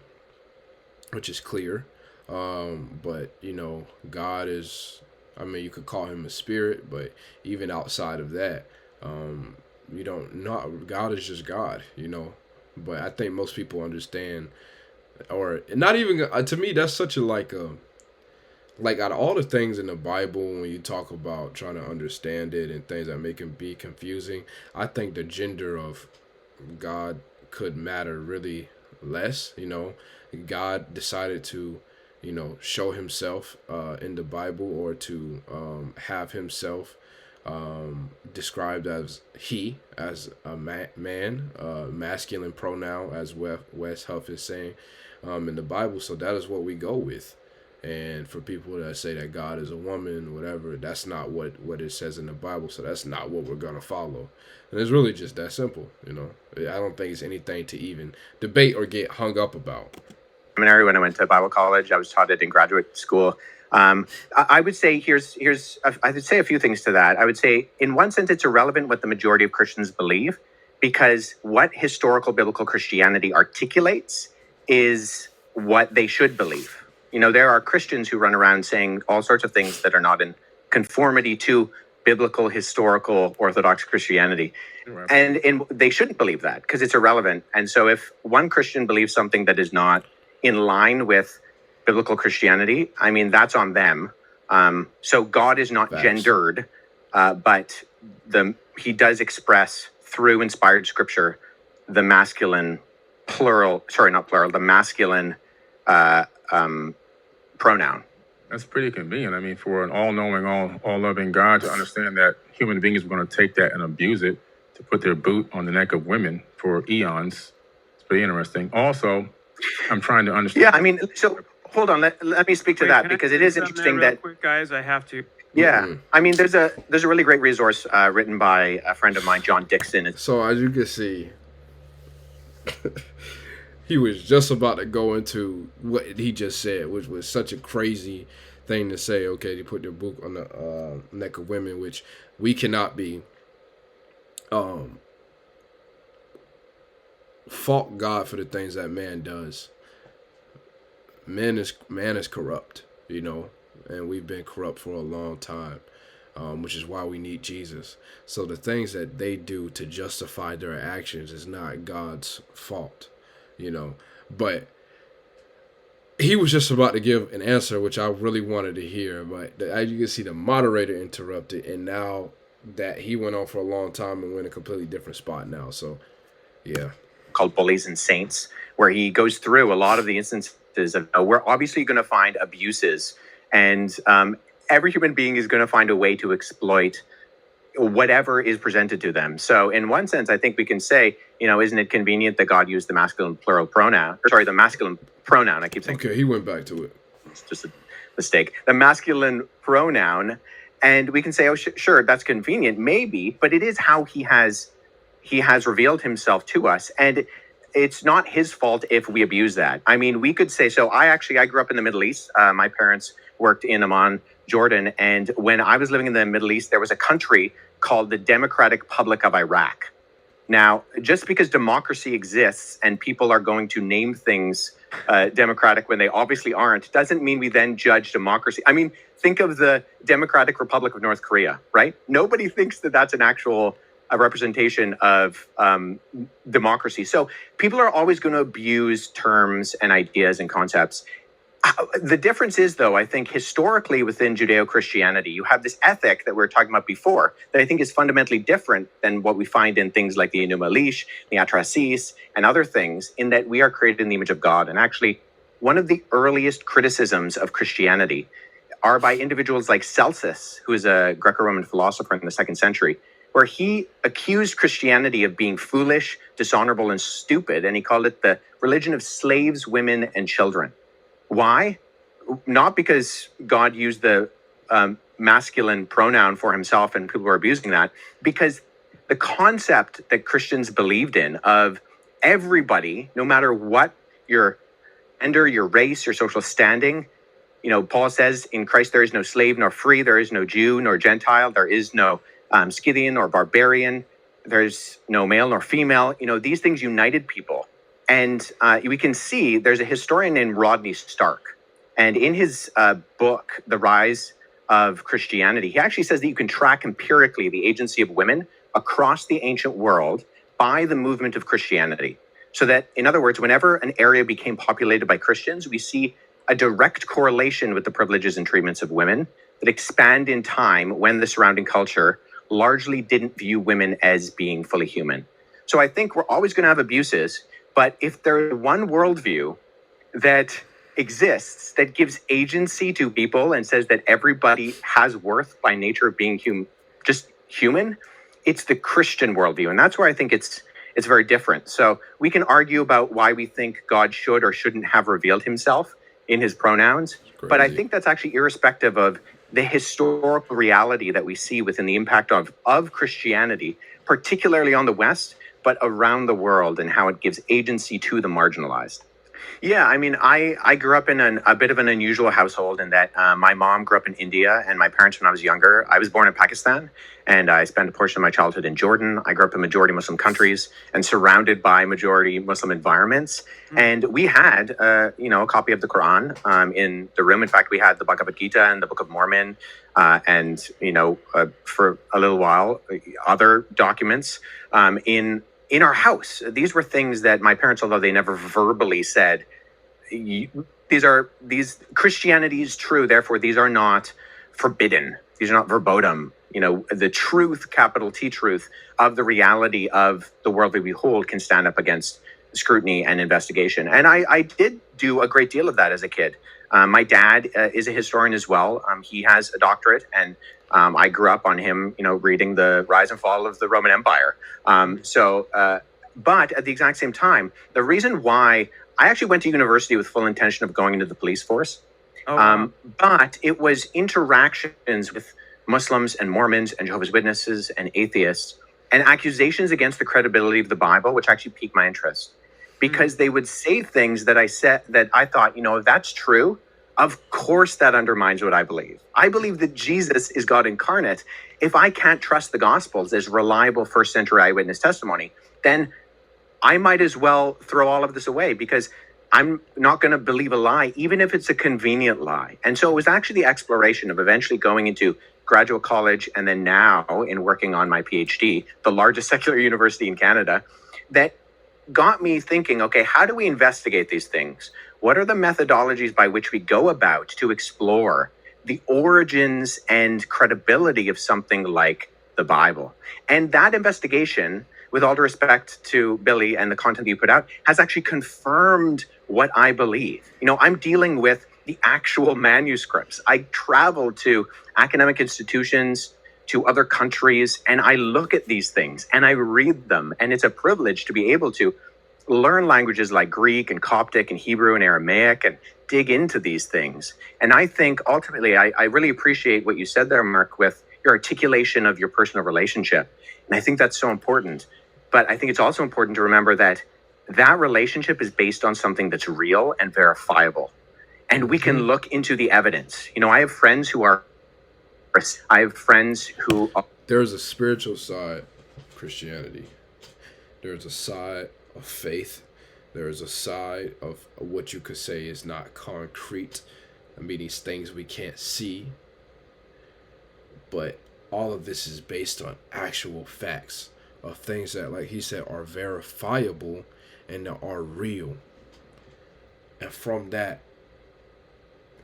which is clear. But God is, you could call him a spirit, but even outside of that, God is just God, But I think most people understand, or not even, to me, that's such a like out of all the things in the Bible, when you talk about trying to understand it and things that make it be confusing, I think the gender of God could matter really less. God decided to, show himself in the Bible, or to have himself described as he, as a man, masculine pronoun, as Wes Huff is saying in the Bible. So that is what we go with. And for people that say that God is a woman, whatever, that's not what it says in the Bible. So that's not what we're going to follow. And it's really just that simple, I don't think it's anything to even debate or get hung up about. Seminary, when I went to Bible college, I was taught it in graduate school. I would say I would say a few things to that. I would say, in one sense, it's irrelevant what the majority of Christians believe, because what historical biblical Christianity articulates is what they should believe. There are Christians who run around saying all sorts of things that are not in conformity to biblical, historical, Orthodox Christianity. Right. And they shouldn't believe that, because it's irrelevant. And so if one Christian believes something that is not in line with biblical Christianity, that's on them. So God is not gendered, but he does express through inspired scripture the masculine the masculine pronoun. That's pretty convenient. For an all-knowing, all-loving God to understand that human beings were going to take that and abuse it to put their boot on the neck of women for eons. It's pretty interesting. Also, I'm trying to understand. Yeah, so hold on. Let me speak to that, because it is interesting that... Quick, guys, I have to... Yeah, there's a really great resource written by a friend of mine, John Dixon. So as you can see, he was just about to go into what he just said, which was such a crazy thing to say. Okay, you put your boot on the neck of women, which we cannot be fault God for the things that man does. Man is corrupt, and we've been corrupt for a long time, which is why we need Jesus. So the things that they do to justify their actions is not God's fault. But he was just about to give an answer, which I really wanted to hear, but as you can see, the moderator interrupted, and now that he went on for a long time and we're in a completely different spot now. So, yeah. Called Bullies and Saints, where he goes through a lot of the instances of we're obviously going to find abuses, and every human being is going to find a way to exploit whatever is presented to them. So in one sense, I think we can say, isn't it convenient that God used the masculine plural pronoun, the masculine pronoun, I keep saying. Okay, he went back to it. It's just a mistake. The masculine pronoun, and we can say, sure, that's convenient, maybe, but it is how he has revealed himself to us, and it's not his fault if we abuse that. I mean, we could say, so I grew up in the Middle East. My parents worked in Amman, Jordan, and when I was living in the Middle East, there was a country called the Democratic Republic of Iraq. Now, just because democracy exists and people are going to name things democratic when they obviously aren't, doesn't mean we then judge democracy. I mean, think of the Democratic Republic of North Korea, right? Nobody thinks that that's an actual representation of democracy. So people are always going to abuse terms and ideas and concepts. The difference is, though, I think historically within Judeo-Christianity, you have this ethic that we were talking about before that I think is fundamentally different than what we find in things like the Enuma Elish, the Atrasis, and other things, in that we are created in the image of God. And actually, one of the earliest criticisms of Christianity are by individuals like Celsus, who is a Greco-Roman philosopher in the 2nd century, where he accused Christianity of being foolish, dishonorable, and stupid, and he called it the religion of slaves, women, and children. Why? Not because God used the masculine pronoun for himself and people were abusing that, because the concept that Christians believed in of everybody, no matter what your gender, your race, your social standing, Paul says in Christ there is no slave nor free, there is no Jew nor Gentile, there is no Scythian or barbarian, there's no male nor female. These things united people. And we can see there's a historian named Rodney Stark. And in his book, The Rise of Christianity, he actually says that you can track empirically the agency of women across the ancient world by the movement of Christianity. So that, in other words, whenever an area became populated by Christians, we see a direct correlation with the privileges and treatments of women that expand in time when the surrounding culture largely didn't view women as being fully human. So I think we're always going to have abuses. But if there's one worldview that exists that gives agency to people and says that everybody has worth by nature of being just human, it's the Christian worldview. And that's where I think it's very different. So we can argue about why we think God should or shouldn't have revealed himself in his pronouns. But I think that's actually irrespective of the historical reality that we see within the impact of Christianity, particularly on the West, but around the world, and how it gives agency to the marginalized. Yeah, I mean, I grew up in a bit of an unusual household in that my mom grew up in India, and my parents, when I was younger, I was born in Pakistan, and I spent a portion of my childhood in Jordan. I grew up in majority Muslim countries and surrounded by majority Muslim environments. And we had, a copy of the Quran in the room. In fact, we had the Bhagavad Gita and the Book of Mormon, and for a little while, other documents in our house. These were things that my parents, although they never verbally said, Christianity is true, therefore these are not forbidden. These are not verboten. The truth, capital T truth, of the reality of the world that we hold can stand up against scrutiny and investigation. And I did do a great deal of that as a kid. My dad is a historian as well. He has a doctorate, and I grew up on him, reading the rise and fall of the Roman Empire. But at the exact same time, the reason why I actually went to university with full intention of going into the police force, but it was interactions with Muslims and Mormons and Jehovah's Witnesses and atheists and accusations against the credibility of the Bible, which actually piqued my interest. Because they would say things that I thought, if that's true, of course that undermines what I believe. I believe that Jesus is God incarnate. If I can't trust the Gospels as reliable first century eyewitness testimony, then I might as well throw all of this away, because I'm not going to believe a lie, even if it's a convenient lie. And so it was actually the exploration of eventually going into graduate college, and then now in working on my PhD, the largest secular university in Canada, that got me thinking, okay, how do we investigate these things? What are the methodologies by which we go about to explore the origins and credibility of something like the Bible? And that investigation, with all due respect to Billy and the content that you put out, has actually confirmed what I believe. You know, I'm dealing with the actual manuscripts. I travel to academic institutions, to other countries, and I look at these things and I read them. And it's a privilege to be able to learn languages like Greek and Coptic and Hebrew and Aramaic and dig into these things. And I think ultimately, I really appreciate what you said there, Mark, with your articulation of your personal relationship. And I think that's so important. But I think it's also important to remember that that relationship is based on something that's real and verifiable. And we can look into the evidence. You know, I have friends who are, There's a spiritual side of Christianity. There's a side of faith. There's a side of what you could say is not concrete. I mean, these things we can't see. But all of this is based on actual facts of things that, like he said, are verifiable and that are real. And from that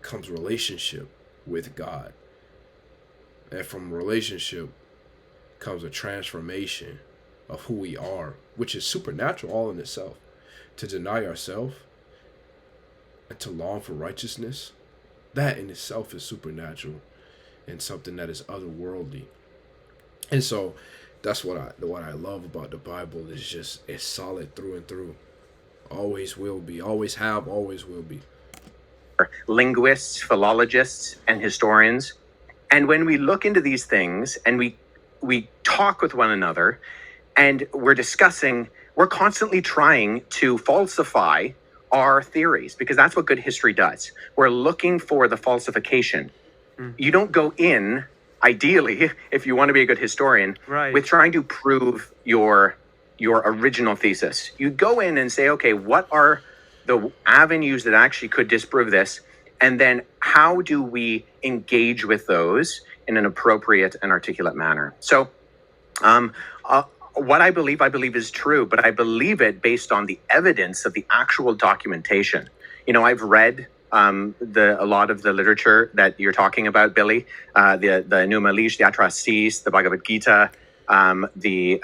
comes relationship with God. And from relationship comes a transformation of who we are, which is supernatural all in itself. To deny ourselves and to long for righteousness, that in itself is supernatural and something that is otherworldly. And so that's what I love about the Bible is just it's solid through and through. Always will be. Always have, always will be. Linguists, philologists, and historians. And when we look into these things and we talk with one another and we're discussing, we're constantly trying to falsify our theories because that's what good history does. We're looking for the falsification. You don't go in, ideally, if you want to be a good historian, with trying to prove your original thesis. You go in and say, okay, what are the avenues that actually could disprove this? And then how do we engage with those in an appropriate and articulate manner? So what I believe is true, but I believe it based on the evidence of the actual documentation. You know, I've read a lot of the literature that you're talking about, Billy, the Numa Elish, the Atrahasis, the Bhagavad Gita, the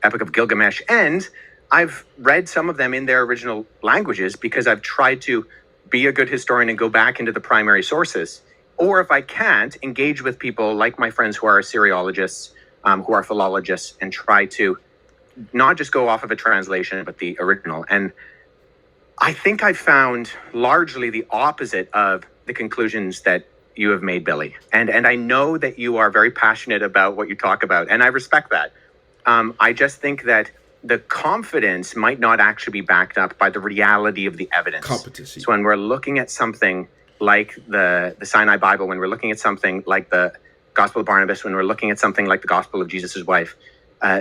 Epic of Gilgamesh, and I've read some of them in their original languages because I've tried to be a good historian and go back into the primary sources. Or if I can't, engage with people like my friends who are Assyriologists, who are philologists, and try to not just go off of a translation, but the original. And I think I found largely the opposite of the conclusions that you have made, Billy. And I know that you are very passionate about what you talk about, and I respect that. I just think that the confidence might not actually be backed up by the reality of the evidence. Competency. So when we're looking at something like the Sinai Bible, when we're looking at something like the Gospel of Barnabas, when we're looking at something like the Gospel of Jesus' wife,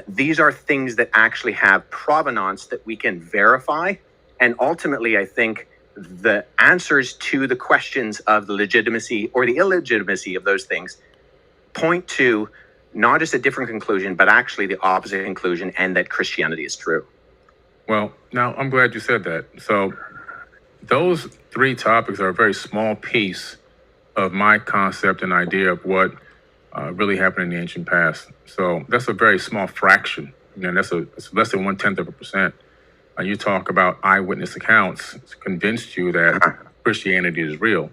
these are things that actually have provenance that we can verify. And ultimately, I think the answers to the questions of the legitimacy or the illegitimacy of those things point to not just a different conclusion, but actually the opposite conclusion, and that Christianity is true. Well, now I'm glad you said that. So those three topics are a very small piece of my concept and idea of what really happened in the ancient past. So that's a very small fraction. You know, that's less than 0.1%. You talk about eyewitness accounts. It's convinced you that Christianity is real.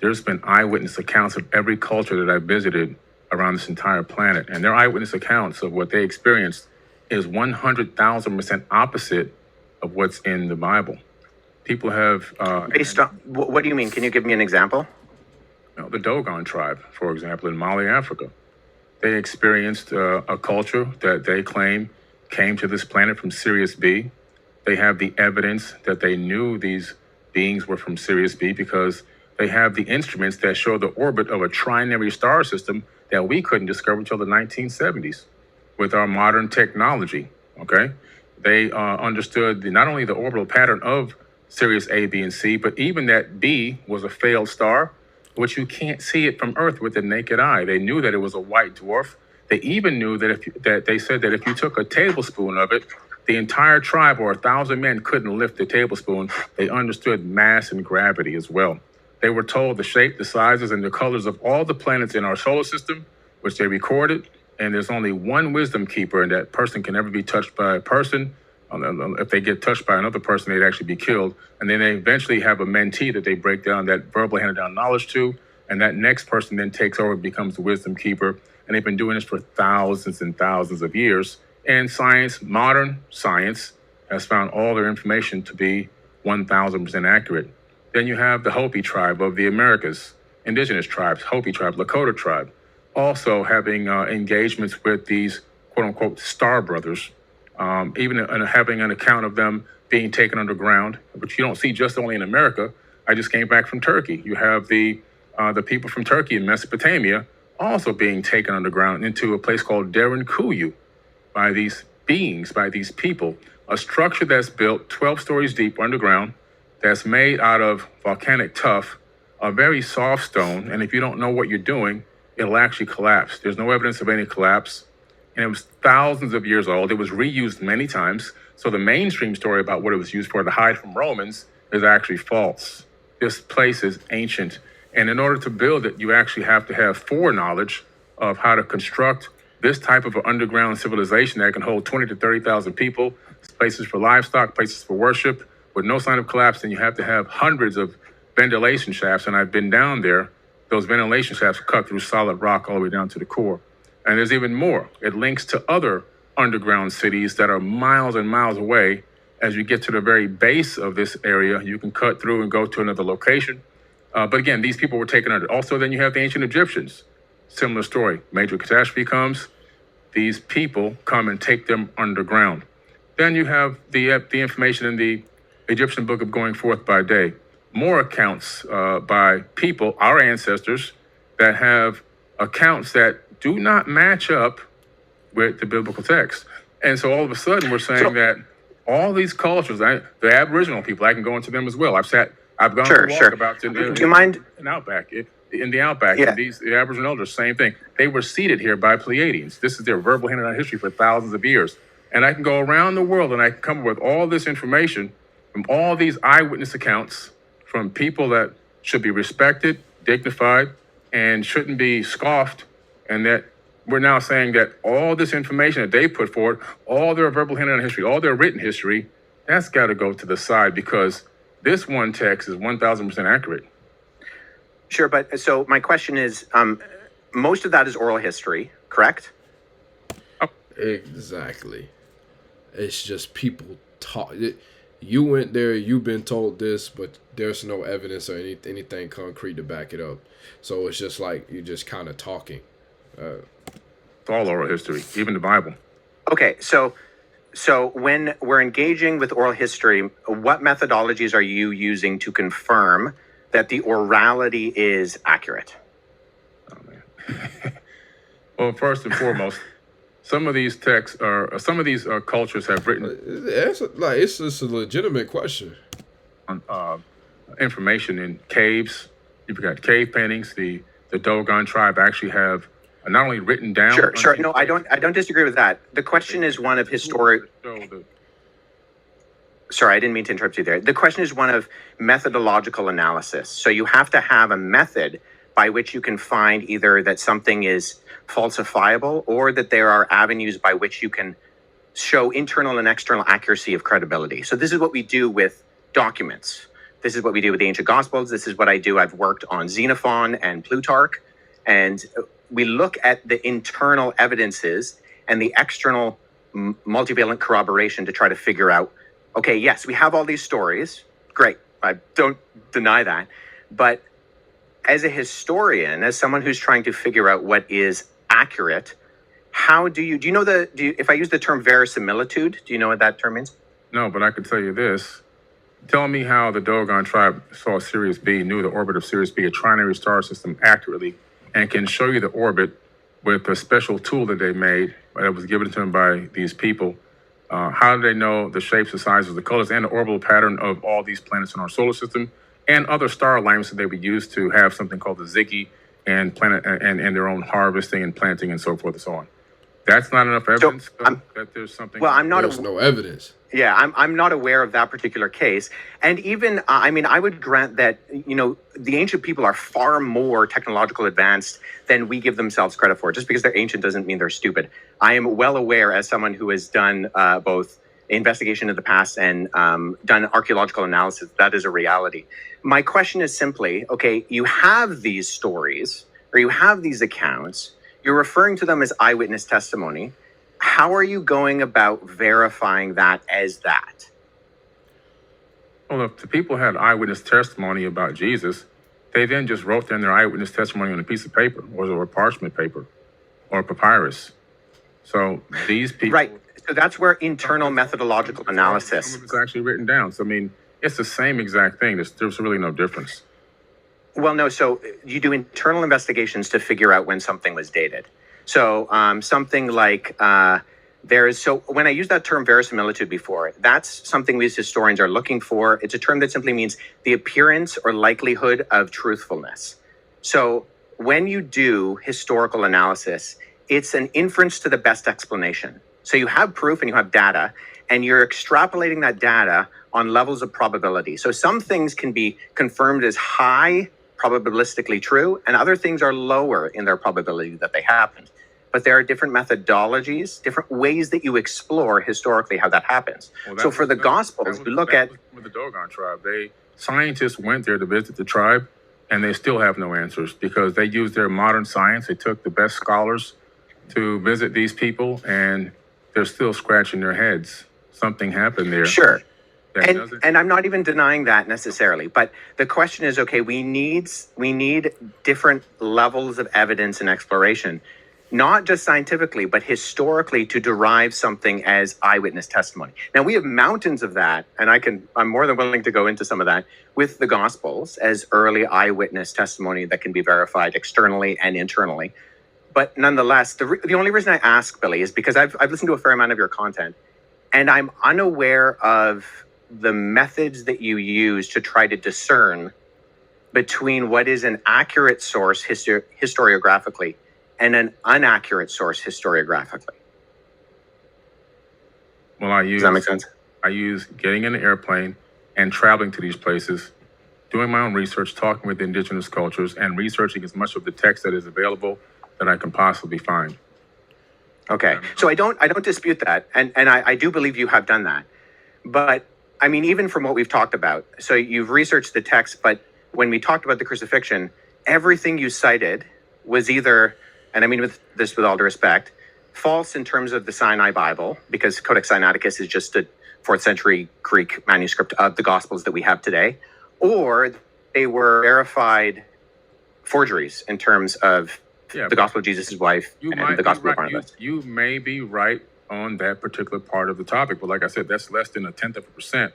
There's been eyewitness accounts of every culture that I've visited around this entire planet, and their eyewitness accounts of what they experienced is 100,000% opposite of what's in the Bible. People have based on what do you mean? Can you give me an example? You know, the Dogon tribe, for example, in Mali, Africa, they experienced a culture that they claim came to this planet from Sirius B. They have the evidence that they knew these beings were from Sirius B because they have the instruments that show the orbit of a trinary star system that we couldn't discover until the 1970s with our modern technology, okay? They understood not only the orbital pattern of Sirius A, B, and C, but even that B was a failed star, which you can't see it from Earth with the naked eye. They knew that it was a white dwarf. They even knew that they said that if you took a tablespoon of it the entire tribe or 1,000 men couldn't lift a tablespoon. They understood mass and gravity as well. They were told the shape, the sizes, and the colors of all the planets in our solar system, which they recorded. And there's only one wisdom keeper, and that person can never be touched by a person. If they get touched by another person, they'd actually be killed. And then they eventually have a mentee that they break down that verbally handed down knowledge to. And that next person then takes over and becomes the wisdom keeper. And they've been doing this for thousands and thousands of years. And science, modern science, has found all their information to be 1,000% accurate. Then you have the Hopi tribe of the Americas, indigenous tribes, Hopi tribe, Lakota tribe, also having engagements with these quote unquote star brothers, even having an account of them being taken underground, which you don't see just only in America. I just came back from Turkey. You have the people from Turkey and Mesopotamia also being taken underground into a place called Derinkuyu by these beings, by these people, a structure that's built 12 stories deep underground, that's made out of volcanic tuff, a very soft stone, and if you don't know what you're doing, it'll actually collapse. There's no evidence of any collapse, and it was thousands of years old. It was reused many times, so the mainstream story about what it was used for to hide from Romans is actually false. This place is ancient, and in order to build it, you actually have to have foreknowledge of how to construct this type of an underground civilization that can hold 20 to 30,000 people, places for livestock, places for worship, with no sign of collapse. Then you have to have hundreds of ventilation shafts, and I've been down there. Those ventilation shafts cut through solid rock all the way down to the core. And there's even more. It links to other underground cities that are miles and miles away. As you get to the very base of this area, you can cut through and go to another location. But again, these people were taken under. Also, then you have the ancient Egyptians. Similar story. Major catastrophe comes. These people come and take them underground. Then you have the information in the Egyptian book of Going Forth by Day. More accounts by people, our ancestors, that have accounts that do not match up with the biblical text. And so all of a sudden we're saying that all these cultures, the Aboriginal people, I can go into them as well. I've gone to walk about do you mind in Outback. In the Outback, Yeah. the Aboriginal elders, same thing. They were seated here by Pleiadians. This is their verbal handed down history for thousands of years. And I can go around the world and I can come up with all this information from all these eyewitness accounts from people that should be respected, dignified, and shouldn't be scoffed. And that we're now saying that all this information that they put forward, all their verbal handed down history, all their written history, that's got to go to the side because this one text is 1,000% accurate. Sure, but so my question is, most of that is oral history, correct? Exactly. It's just people talk. You went there, you've been told this, but there's no evidence or anything concrete to back it up. So it's just like you're just kind of talking. It's all oral history, even the Bible. Okay, so when we're engaging with oral history, what methodologies are you using to confirm that the orality is accurate? Oh, man. Well, first and foremost, some of these texts some of these cultures have written. It's just a legitimate question. Information in caves. You've got cave paintings. The Dogon tribe actually have not only written down. Sure. No, I don't disagree with that. The question is one of historic. Sorry, I didn't mean to interrupt you there. The question is one of methodological analysis. So you have to have a method by which you can find either that something is falsifiable or that there are avenues by which you can show internal and external accuracy of credibility. So this is what we do with documents. This is what we do with the ancient gospels. This is what I do. I've worked on Xenophon and Plutarch, and we look at the internal evidences and the external multivalent corroboration to try to figure out, okay, yes, we have all these stories. Great. I don't deny that. But as a historian, as someone who's trying to figure out what is accurate, how do you know if I use the term verisimilitude, do you know what that term means? No, but I can tell you this. Tell me how the Dogon tribe saw Sirius B, knew the orbit of Sirius B, a trinary star system, accurately, and can show you the orbit with a special tool that they made that was given to them by these people. How do they know the shapes, the sizes, the colors, and the orbital pattern of all these planets in our solar system and other star alignments that they would use to have something called the Ziggy and planet and their own harvesting and planting and so forth and so on? That's not enough evidence that there's something. Well, I'm not. There's no evidence. Yeah, I'm not aware of that particular case. And even, I mean, I would grant that, the ancient people are far more technological advanced than we give themselves credit for. Just because they're ancient doesn't mean they're stupid. I am well aware, as someone who has done both investigation in the past and done archaeological analysis, that is a reality. My question is simply, okay, you have these stories or you have these accounts, you're referring to them as eyewitness testimony. How are you going about verifying that as that? Well, if the people had eyewitness testimony about Jesus, they then just wrote down their eyewitness testimony on a piece of paper or parchment paper or papyrus. So these people... Right. So that's where internal methodological analysis... Some of it's actually written down. So, I mean, it's the same exact thing. There's really no difference. Well, no. So you do internal investigations to figure out when something was dated. So something like so when I use that term verisimilitude before, that's something we as historians are looking for. It's a term that simply means the appearance or likelihood of truthfulness. So when you do historical analysis, it's an inference to the best explanation. So you have proof and you have data, and you're extrapolating that data on levels of probability. So some things can be confirmed as high probabilistically true, and other things are lower in their probability that they happened. But there are different methodologies, different ways that you explore historically how that happens. Well, so for the Gospels, we look at... With the Dogon tribe, scientists went there to visit the tribe, and they still have no answers because they used their modern science. They took the best scholars to visit these people, and they're still scratching their heads. Something happened there. Sure. And I'm not even denying that necessarily, but the question is, okay, we need different levels of evidence and exploration, not just scientifically, but historically, to derive something as eyewitness testimony. Now we have mountains of that, and I'm more than willing to go into some of that with the Gospels as early eyewitness testimony that can be verified externally and internally. But nonetheless, the only reason I ask, Billy, is because I've listened to a fair amount of your content, and I'm unaware of the methods that you use to try to discern between what is an accurate source historiographically and an inaccurate source historiographically. Well, does that make sense? I use getting in an airplane and traveling to these places, doing my own research, talking with indigenous cultures, and researching as much of the text that is available that I can possibly find. Okay, so I don't dispute that, and I do believe you have done that. But I mean, even from what we've talked about, so you've researched the text, but when we talked about the crucifixion, everything you cited was either, and I mean with all due respect, false in terms of the Sinai Bible, because Codex Sinaiticus is just a 4th century Greek manuscript of the Gospels that we have today, or they were verified forgeries in terms of the Gospel of Jesus' wife and the Gospel of Barnabas. You may be right on that particular part of the topic, but like I said, that's less than 0.1%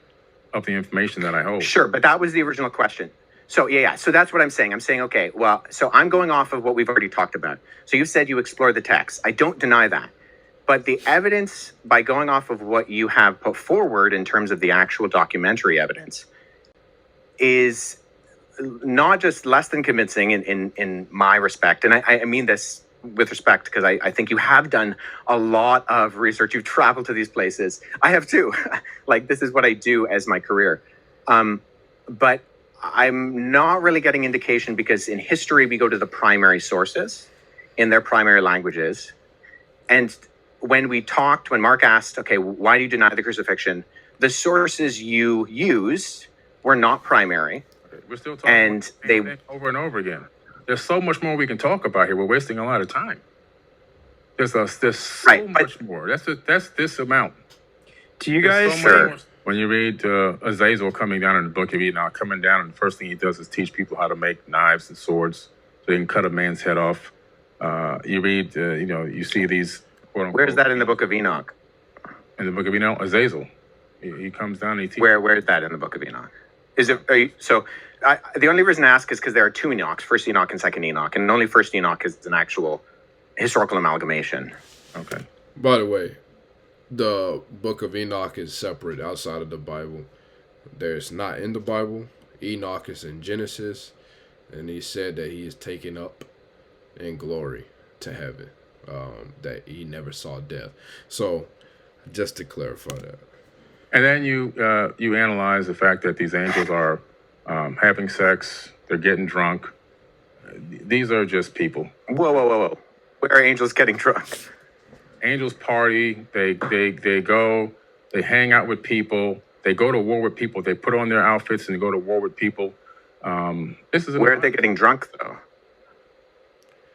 of the information that I hold. Sure, but that was the original question. So yeah. So that's what I'm saying. I'm saying, okay, well, so I'm going off of what we've already talked about. So you said you explore the text. I don't deny that. But the evidence, by going off of what you have put forward in terms of the actual documentary evidence, is not just less than convincing in my respect. And I mean this with respect, because I think you have done a lot of research. You've traveled to these places. I have too. Like, this is what I do as my career. But I'm not really getting indication, because in history, we go to the primary sources in their primary languages. And when Mark asked, okay, why do you deny the crucifixion? The sources you used were not primary. Okay, we're still talking and they over and over again. There's so much more we can talk about here. We're wasting a lot of time. There's so much more. That's this amount. Do you guys When you read Azazel coming down in the book of Enoch, coming down, and the first thing he does is teach people how to make knives and swords so they can cut a man's head off. You read, you see these, quote unquote. Where's that in the book of Enoch? In the book of Enoch, Azazel. He comes down and he teaches. Where is that in the book of Enoch? The only reason I ask is because there are 2 Enochs, first Enoch and second Enoch, and only first Enoch is an actual historical amalgamation. Okay. By the way, the book of Enoch is separate outside of the Bible. There's not in the Bible. Enoch is in Genesis, and he said that he is taken up in glory to heaven. that he never saw death. So just to clarify that. And then you analyze the fact that these angels are having sex, they're getting drunk. These are just people. Whoa. Where are angels getting drunk? Angels party, they go, they hang out with people, they go to war with people, they put on their outfits and go to war with people. This is Where are they getting drunk though?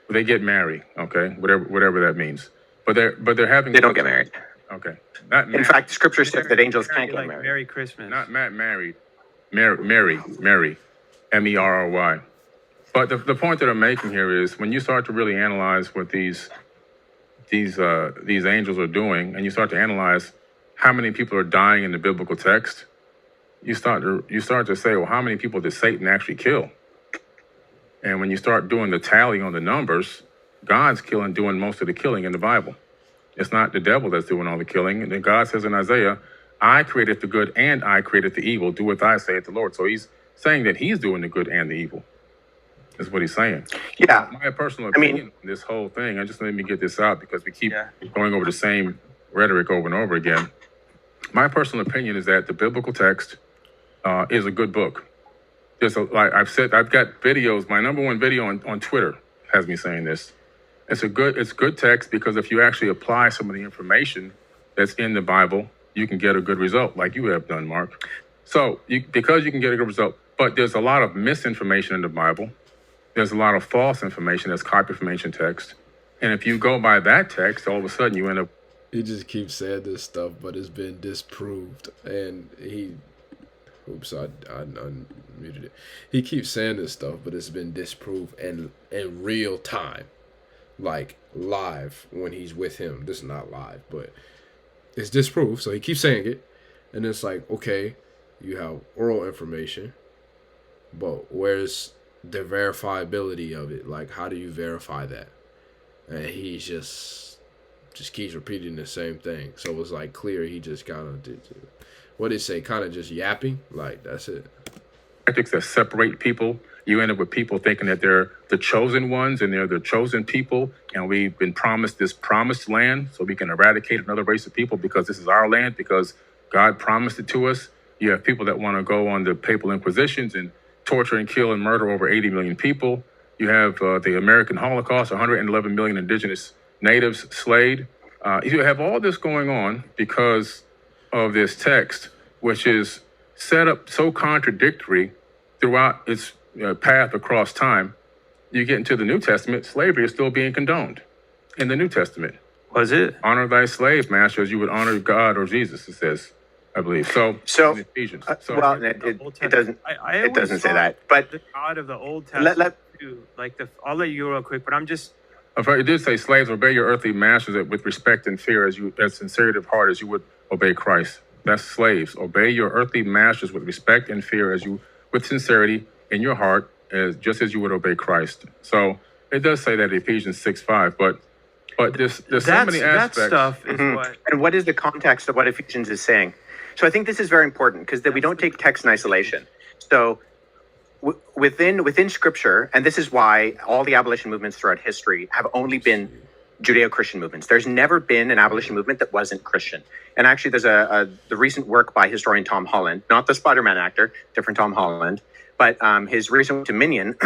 They get married, okay? Whatever that means. But they're having They don't get married. Okay. Not In married. fact, Scripture says that angels can't get like married. Merry Christmas. Not married. Mary, Merry. But the point that I'm making here is when you start to really analyze what these angels are doing, and you start to analyze how many people are dying in the biblical text, you start to say, well, how many people did Satan actually kill? And when you start doing the tally on the numbers, God's doing most of the killing in the Bible. It's not the devil that's doing all the killing. And then God says in Isaiah, I created the good and I created the evil. Do what I say at the Lord. So he's saying that he's doing the good and the evil. Is what he's saying. Yeah. My personal opinion on this whole thing, I just let me get this out because we keep going over the same rhetoric over and over again. My personal opinion is that the biblical text is a good book. Like I've said, I've got videos. My number one video on Twitter has me saying this. It's good text because if you actually apply some of the information that's in the Bible, you can get a good result, like you have done, Mark. So because you can get a good result, but there's a lot of misinformation in the Bible. There's a lot of false information that's copied from ancient text. And if you go by that text, all of a sudden you end up. He just keeps saying this stuff, but it's been disproved. And oops, I unmuted it. He keeps saying this stuff, but it's been disproved in real time. Like live when he's with him. This is not live, but it's disproved. So he keeps saying it. And it's like, okay, you have oral information, but where's the verifiability of it? Like, how do you verify that? And he just keeps repeating the same thing. So it's like clear he just kind of did. What did he say? Kind of just yapping? Like, that's it. Tactics that separate people. You end up with people thinking that they're the chosen ones and they're the chosen people. And we've been promised this promised land so we can eradicate another race of people because this is our land, because God promised it to us. You have people that want to go on the papal inquisitions and torture and kill and murder over 80 million people. You have the American Holocaust, 111 million indigenous natives slayed. You have all this going on because of this text, which is set up so contradictory throughout its path across time. You get into the New Testament, slavery is still being condoned in the New Testament. Was it? Honor thy slave master as you would honor God or Jesus, it says, I believe. So in Ephesians. Well, it doesn't. It doesn't say that. But the God of the Old Testament, too. Like I'll let you go real quick, but I'm just. It did say, slaves, obey your earthly masters with respect and fear, as sincerity of heart as you would obey Christ. That's slaves. Obey your earthly masters with respect and fear with sincerity in your heart, just as you would obey Christ. So it does say that in Ephesians 6:5, but there's so many aspects. That stuff is what. And what is the context of what Ephesians is saying? So I think this is very important because we don't take text in isolation. So within Scripture, and this is why all the abolition movements throughout history have only been Judeo-Christian movements. There's never been an abolition movement that wasn't Christian. And actually, there's the recent work by historian Tom Holland, not the Spider-Man actor, different Tom Holland, but his recent work, Dominion,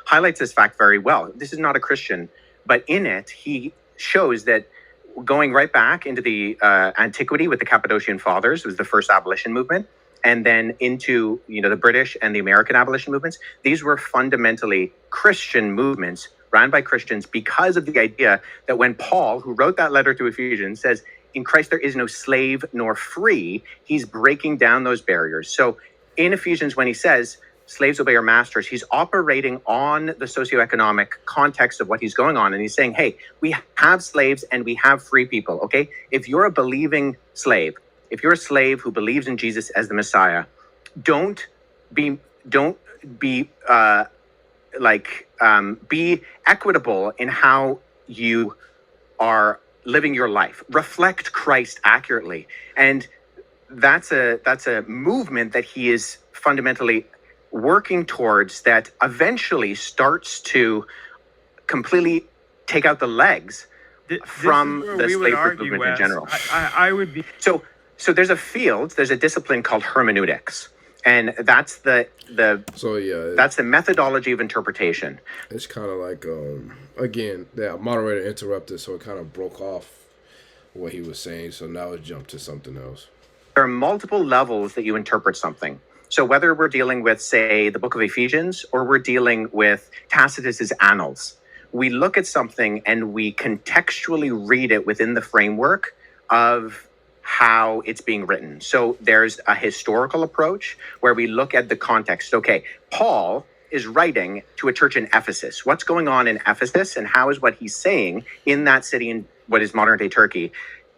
highlights this fact very well. This is not a Christian, but in it, he shows that going right back into the antiquity with the Cappadocian Fathers was the first abolition movement, and then into the British and the American abolition movements. These were fundamentally Christian movements ran by Christians because of the idea that when Paul, who wrote that letter to Ephesians, says, in Christ there is no slave nor free, he's breaking down those barriers. So in Ephesians, when he says, slaves obey your masters, he's operating on the socioeconomic context of what he's going on. And he's saying, hey, we have slaves and we have free people, okay? If you're a believing slave, if you're a slave who believes in Jesus as the Messiah, don't be equitable in how you are living your life. Reflect Christ accurately. And that's a movement that he is fundamentally working towards, that eventually starts to completely take out the legs from this is where the we would slavery argue, movement in Wes. general. I would be. So there's a discipline called hermeneutics, and that's the So yeah, that's the methodology of interpretation. it's kind of like again, that moderator interrupted, so it kind of broke off what he was saying. So now it jumped to something else. There are multiple levels that you interpret something. So whether we're dealing with, say, the book of Ephesians, or we're dealing with Tacitus's Annals, we look at something and we contextually read it within the framework of how it's being written. So there's a historical approach where we look at the context. Okay, Paul is writing to a church in Ephesus. What's going on in Ephesus, and how is what he's saying in that city in what is modern day Turkey?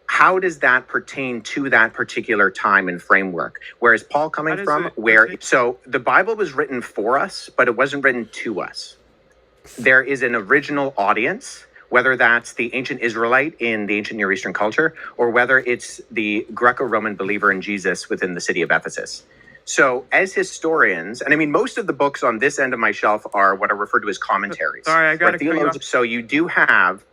How does that pertain to that particular time and framework? Where is Paul coming from? So the Bible was written for us, but it wasn't written to us. There is an original audience, whether that's the ancient Israelite in the ancient Near Eastern culture, or whether it's the Greco-Roman believer in Jesus within the city of Ephesus. So as historians, and I mean, most of the books on this end of my shelf are what are referred to as commentaries. Sorry, I got to cut you off. So you do have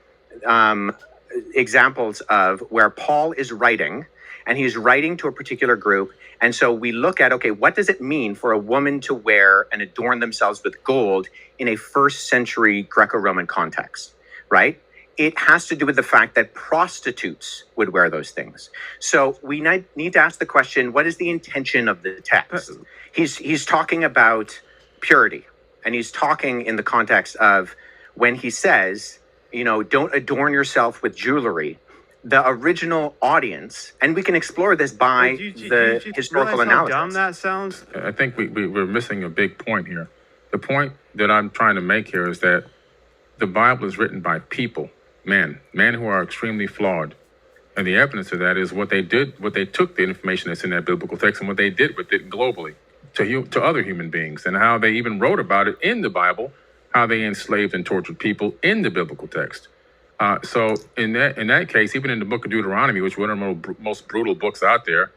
examples of where Paul is writing, and he's writing to a particular group. And so we look at, okay, what does it mean for a woman to wear and adorn themselves with gold in a first century Greco-Roman context, right? It has to do with the fact that prostitutes would wear those things. So we need to ask the question, what is the intention of the text? He's talking about purity, and he's talking in the context of when he says, you know, don't adorn yourself with jewelry. The original audience, and we can explore this by the historical analysis. How dumb that sounds? I think we're missing a big point here. The point that I'm trying to make here is that the Bible is written by people, men who are extremely flawed. And the evidence of that is what they did, what they took the information that's in that biblical text and what they did with it globally to other human beings, and how they even wrote about it in the Bible, how they enslaved and tortured people in the biblical text. So in that case, even in the book of Deuteronomy, which is one of the most brutal books out there,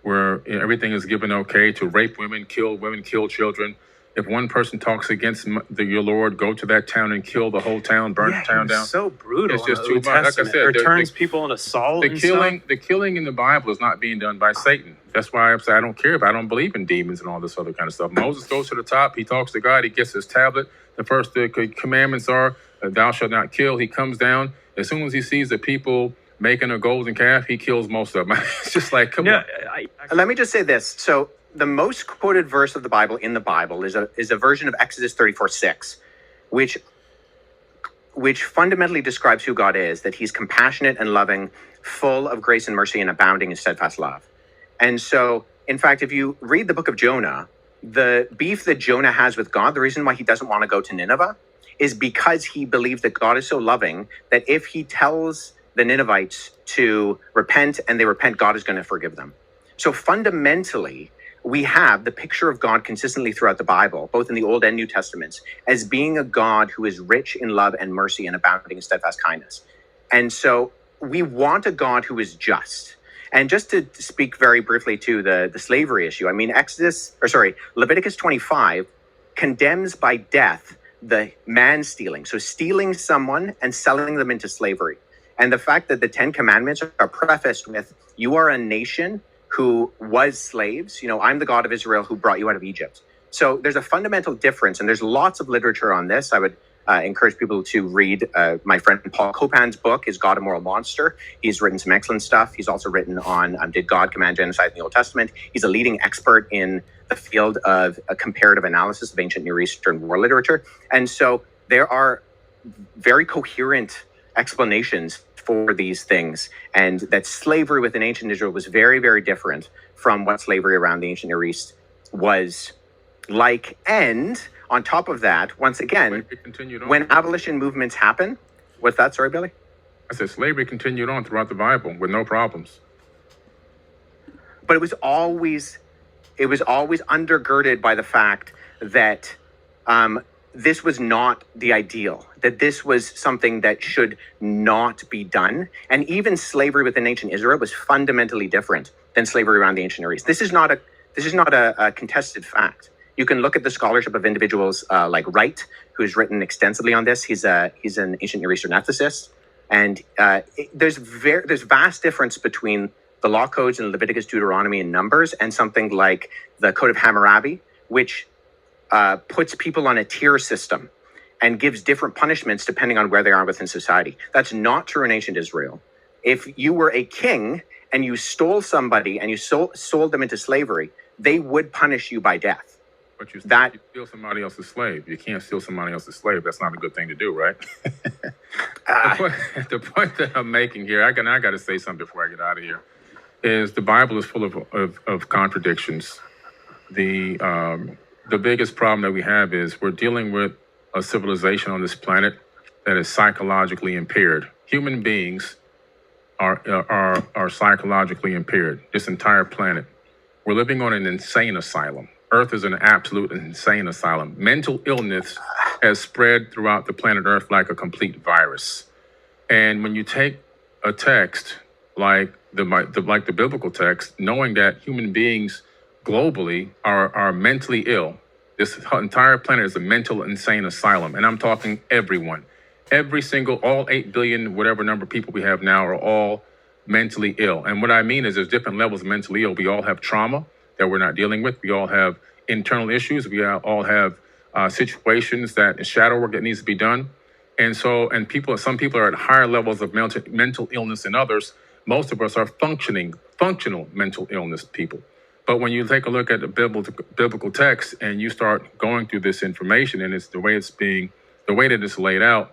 where everything is given okay to rape women, kill children. If one person talks against your Lord, go to that town and kill the whole town, burn the town down. So brutal. It's just too much. Like I said, or turns people into salt. The killing in the Bible is not being done by Satan. That's why I say I don't care I don't believe in demons and all this other kind of stuff. Moses goes to the top. He talks to God. He gets his tablet. The first commandments are, thou shalt not kill. He comes down. As soon as he sees the people making a golden calf, he kills most of them. It's just like, come on. Let me just say this. So the most quoted verse of the Bible in the Bible is a version of Exodus 34:6, which fundamentally describes who God is, that he's compassionate and loving, full of grace and mercy, and abounding in steadfast love. And so, in fact, if you read the book of Jonah, the beef that Jonah has with God, the reason why he doesn't want to go to Nineveh is because he believes that God is so loving that if he tells the Ninevites to repent and they repent, God is going to forgive them. So fundamentally, we have the picture of God consistently throughout the Bible, both in the Old and New Testaments, as being a God who is rich in love and mercy and abounding in steadfast kindness. And so we want a God who is just. And just to speak very briefly to the slavery issue, I mean, Leviticus 25 condemns by death the man stealing. So stealing someone and selling them into slavery. And the fact that the 10 Commandments are prefaced with, you are a nation who was slaves. You know, I'm the God of Israel who brought you out of Egypt. So there's a fundamental difference, and there's lots of literature on this. I would encourage people to read my friend Paul Copan's book, Is God a Moral Monster? He's written some excellent stuff. He's also written on Did God Command Genocide in the Old Testament? He's a leading expert in the field of a comparative analysis of ancient Near Eastern war literature. And so there are very coherent explanations for these things, and that slavery within ancient Israel was very, very different from what slavery around the ancient Near East was like. And on top of that, once again, when abolition movements happen, what's that? Sorry, Billy? I said slavery continued on throughout the Bible with no problems. But it was always undergirded by the fact that this was not the ideal, that this was something that should not be done. And even slavery within ancient Israel was fundamentally different than slavery around the ancient Near East. This is not a contested fact. You can look at the scholarship of individuals like Wright, who's written extensively on this. He's an ancient Near Eastern ethicist. And there's vast difference between the law codes in Leviticus, Deuteronomy, and Numbers, and something like the Code of Hammurabi, which puts people on a tier system and gives different punishments depending on where they are within society. That's not true in ancient Israel. If you were a king and you stole somebody and you sold them into slavery, they would punish you by death. But you steal somebody else's slave. You can't steal somebody else's slave. That's not a good thing to do, right? The point that I'm making here, I got to say something before I get out of here, is the Bible is full of contradictions. The biggest problem that we have is we're dealing with a civilization on this planet that is psychologically impaired. Human beings are psychologically impaired. This entire planet. We're living on an insane asylum. Earth is an absolute insane asylum. Mental illness has spread throughout the planet Earth like a complete virus. And when you take a text like the biblical text, knowing that human beings globally are mentally ill, this entire planet is a mental insane asylum. And I'm talking everyone. Every single, all 8 billion, whatever number of people we have now are all mentally ill. And what I mean is there's different levels of mentally ill. We all have trauma that we're not dealing with. We all have internal issues. We all have situations that shadow work that needs to be done. And some people are at higher levels of mental illness than others. Most of us are functional mental illness people. But when you take a look at the biblical text and you start going through this information and it's the way that it's laid out,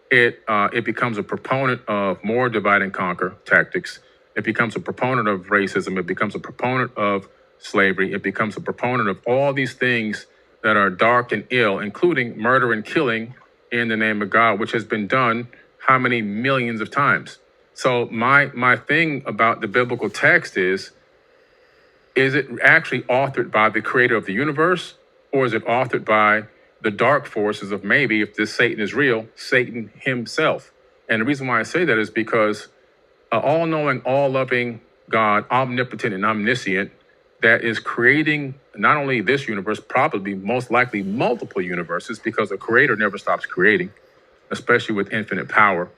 it becomes a proponent of more divide and conquer tactics. It becomes a proponent of racism. It becomes a proponent of slavery. It becomes a proponent of all these things that are dark and ill, including murder and killing in the name of God, which has been done how many millions of times. So my thing about the biblical text is it actually authored by the creator of the universe, or is it authored by the dark forces of, maybe, if this Satan is real, Satan himself? And the reason why I say that is because all-knowing, all-loving God, omnipotent and omniscient, that is creating not only this universe, probably most likely multiple universes, because a creator never stops creating, especially with infinite power,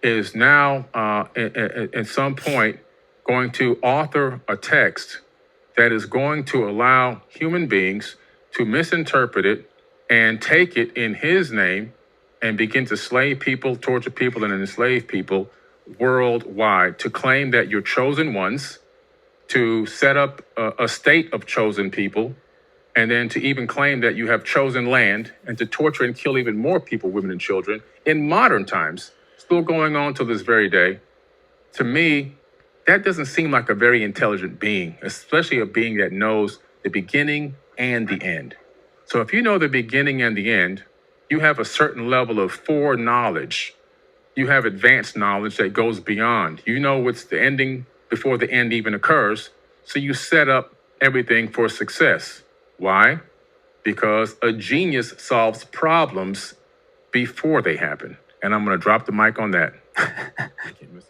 is now at some point going to author a text that is going to allow human beings to misinterpret it and take it in his name and begin to slay people, torture people, and enslave people worldwide, to claim that you're chosen ones, to set up a state of chosen people, and then to even claim that you have chosen land, and to torture and kill even more people, women and children, in modern times, still going on to this very day. To me, that doesn't seem like a very intelligent being, especially a being that knows the beginning and the end. So if you know the beginning and the end, you have a certain level of foreknowledge. You have advanced knowledge that goes beyond. You know what's the ending before the end even occurs. So you set up everything for success. Why? Because a genius solves problems before they happen. And I'm going to drop the mic on that.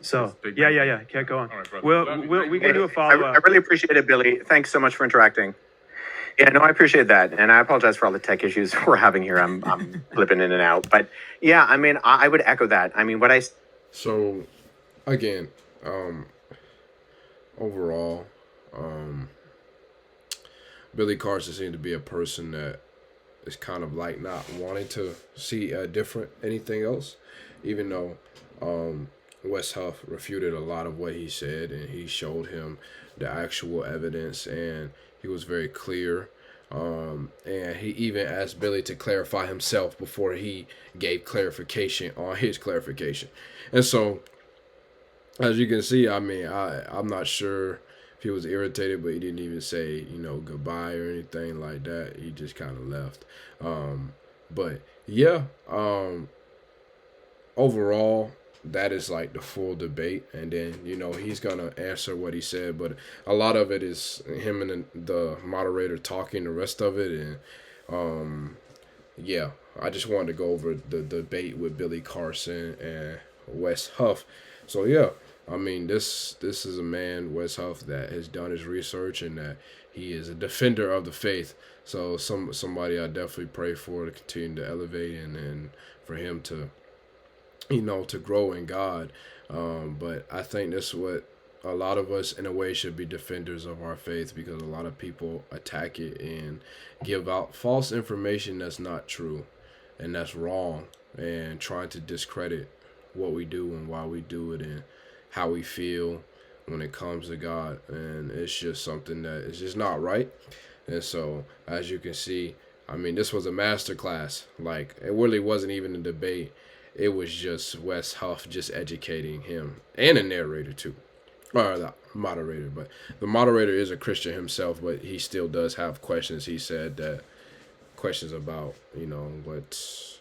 So, yeah. Can't go on. All right, brother. We can do a follow-up. I really appreciate it, Billy. Thanks so much for interacting. Yeah, no, I appreciate that. And I apologize for all the tech issues we're having here. I'm flipping in and out. But yeah, I mean, I would echo that. I mean, So, again, overall, Billy Carson seemed to be a person that is kind of like not wanting to see different anything else, even though Wes Huff refuted a lot of what he said, and he showed him the actual evidence, and he was very clear. And he even asked Billy to clarify himself before he gave clarification on his clarification. And so, as you can see, I mean, I'm not sure if he was irritated, but he didn't even say, goodbye or anything like that. He just kind of left. But yeah, overall, that is like the full debate. And then, he's going to answer what he said. But a lot of it is him and the moderator talking, the rest of it. And yeah, I just wanted to go over the debate with Billy Carson and Wes Huff. So yeah, I mean, this is a man, Wes Huff, that has done his research and that he is a defender of the faith. So somebody I definitely pray for to continue to elevate and for him to to grow in God. But I think this is what a lot of us, in a way, should be defenders of our faith, because a lot of people attack it and give out false information that's not true and that's wrong, and trying to discredit what we do and why we do it and how we feel when it comes to God. And it's just something that is just not right. And so, as you can see, I mean, this was a master class. Like, it really wasn't even a debate. It was just Wes Huff just educating him, and a narrator too, or the moderator. But the moderator is a Christian himself, but he still does have questions. He said that questions about, what's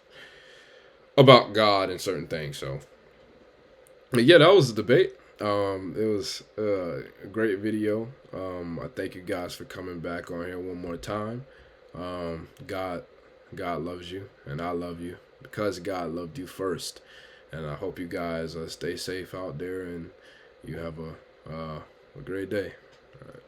about God and certain things. So, but yeah, that was the debate. It was a great video. I thank you guys for coming back on here one more time. God loves you, and I love you because God loved you first. And I hope you guys stay safe out there, and you have a great day. All right.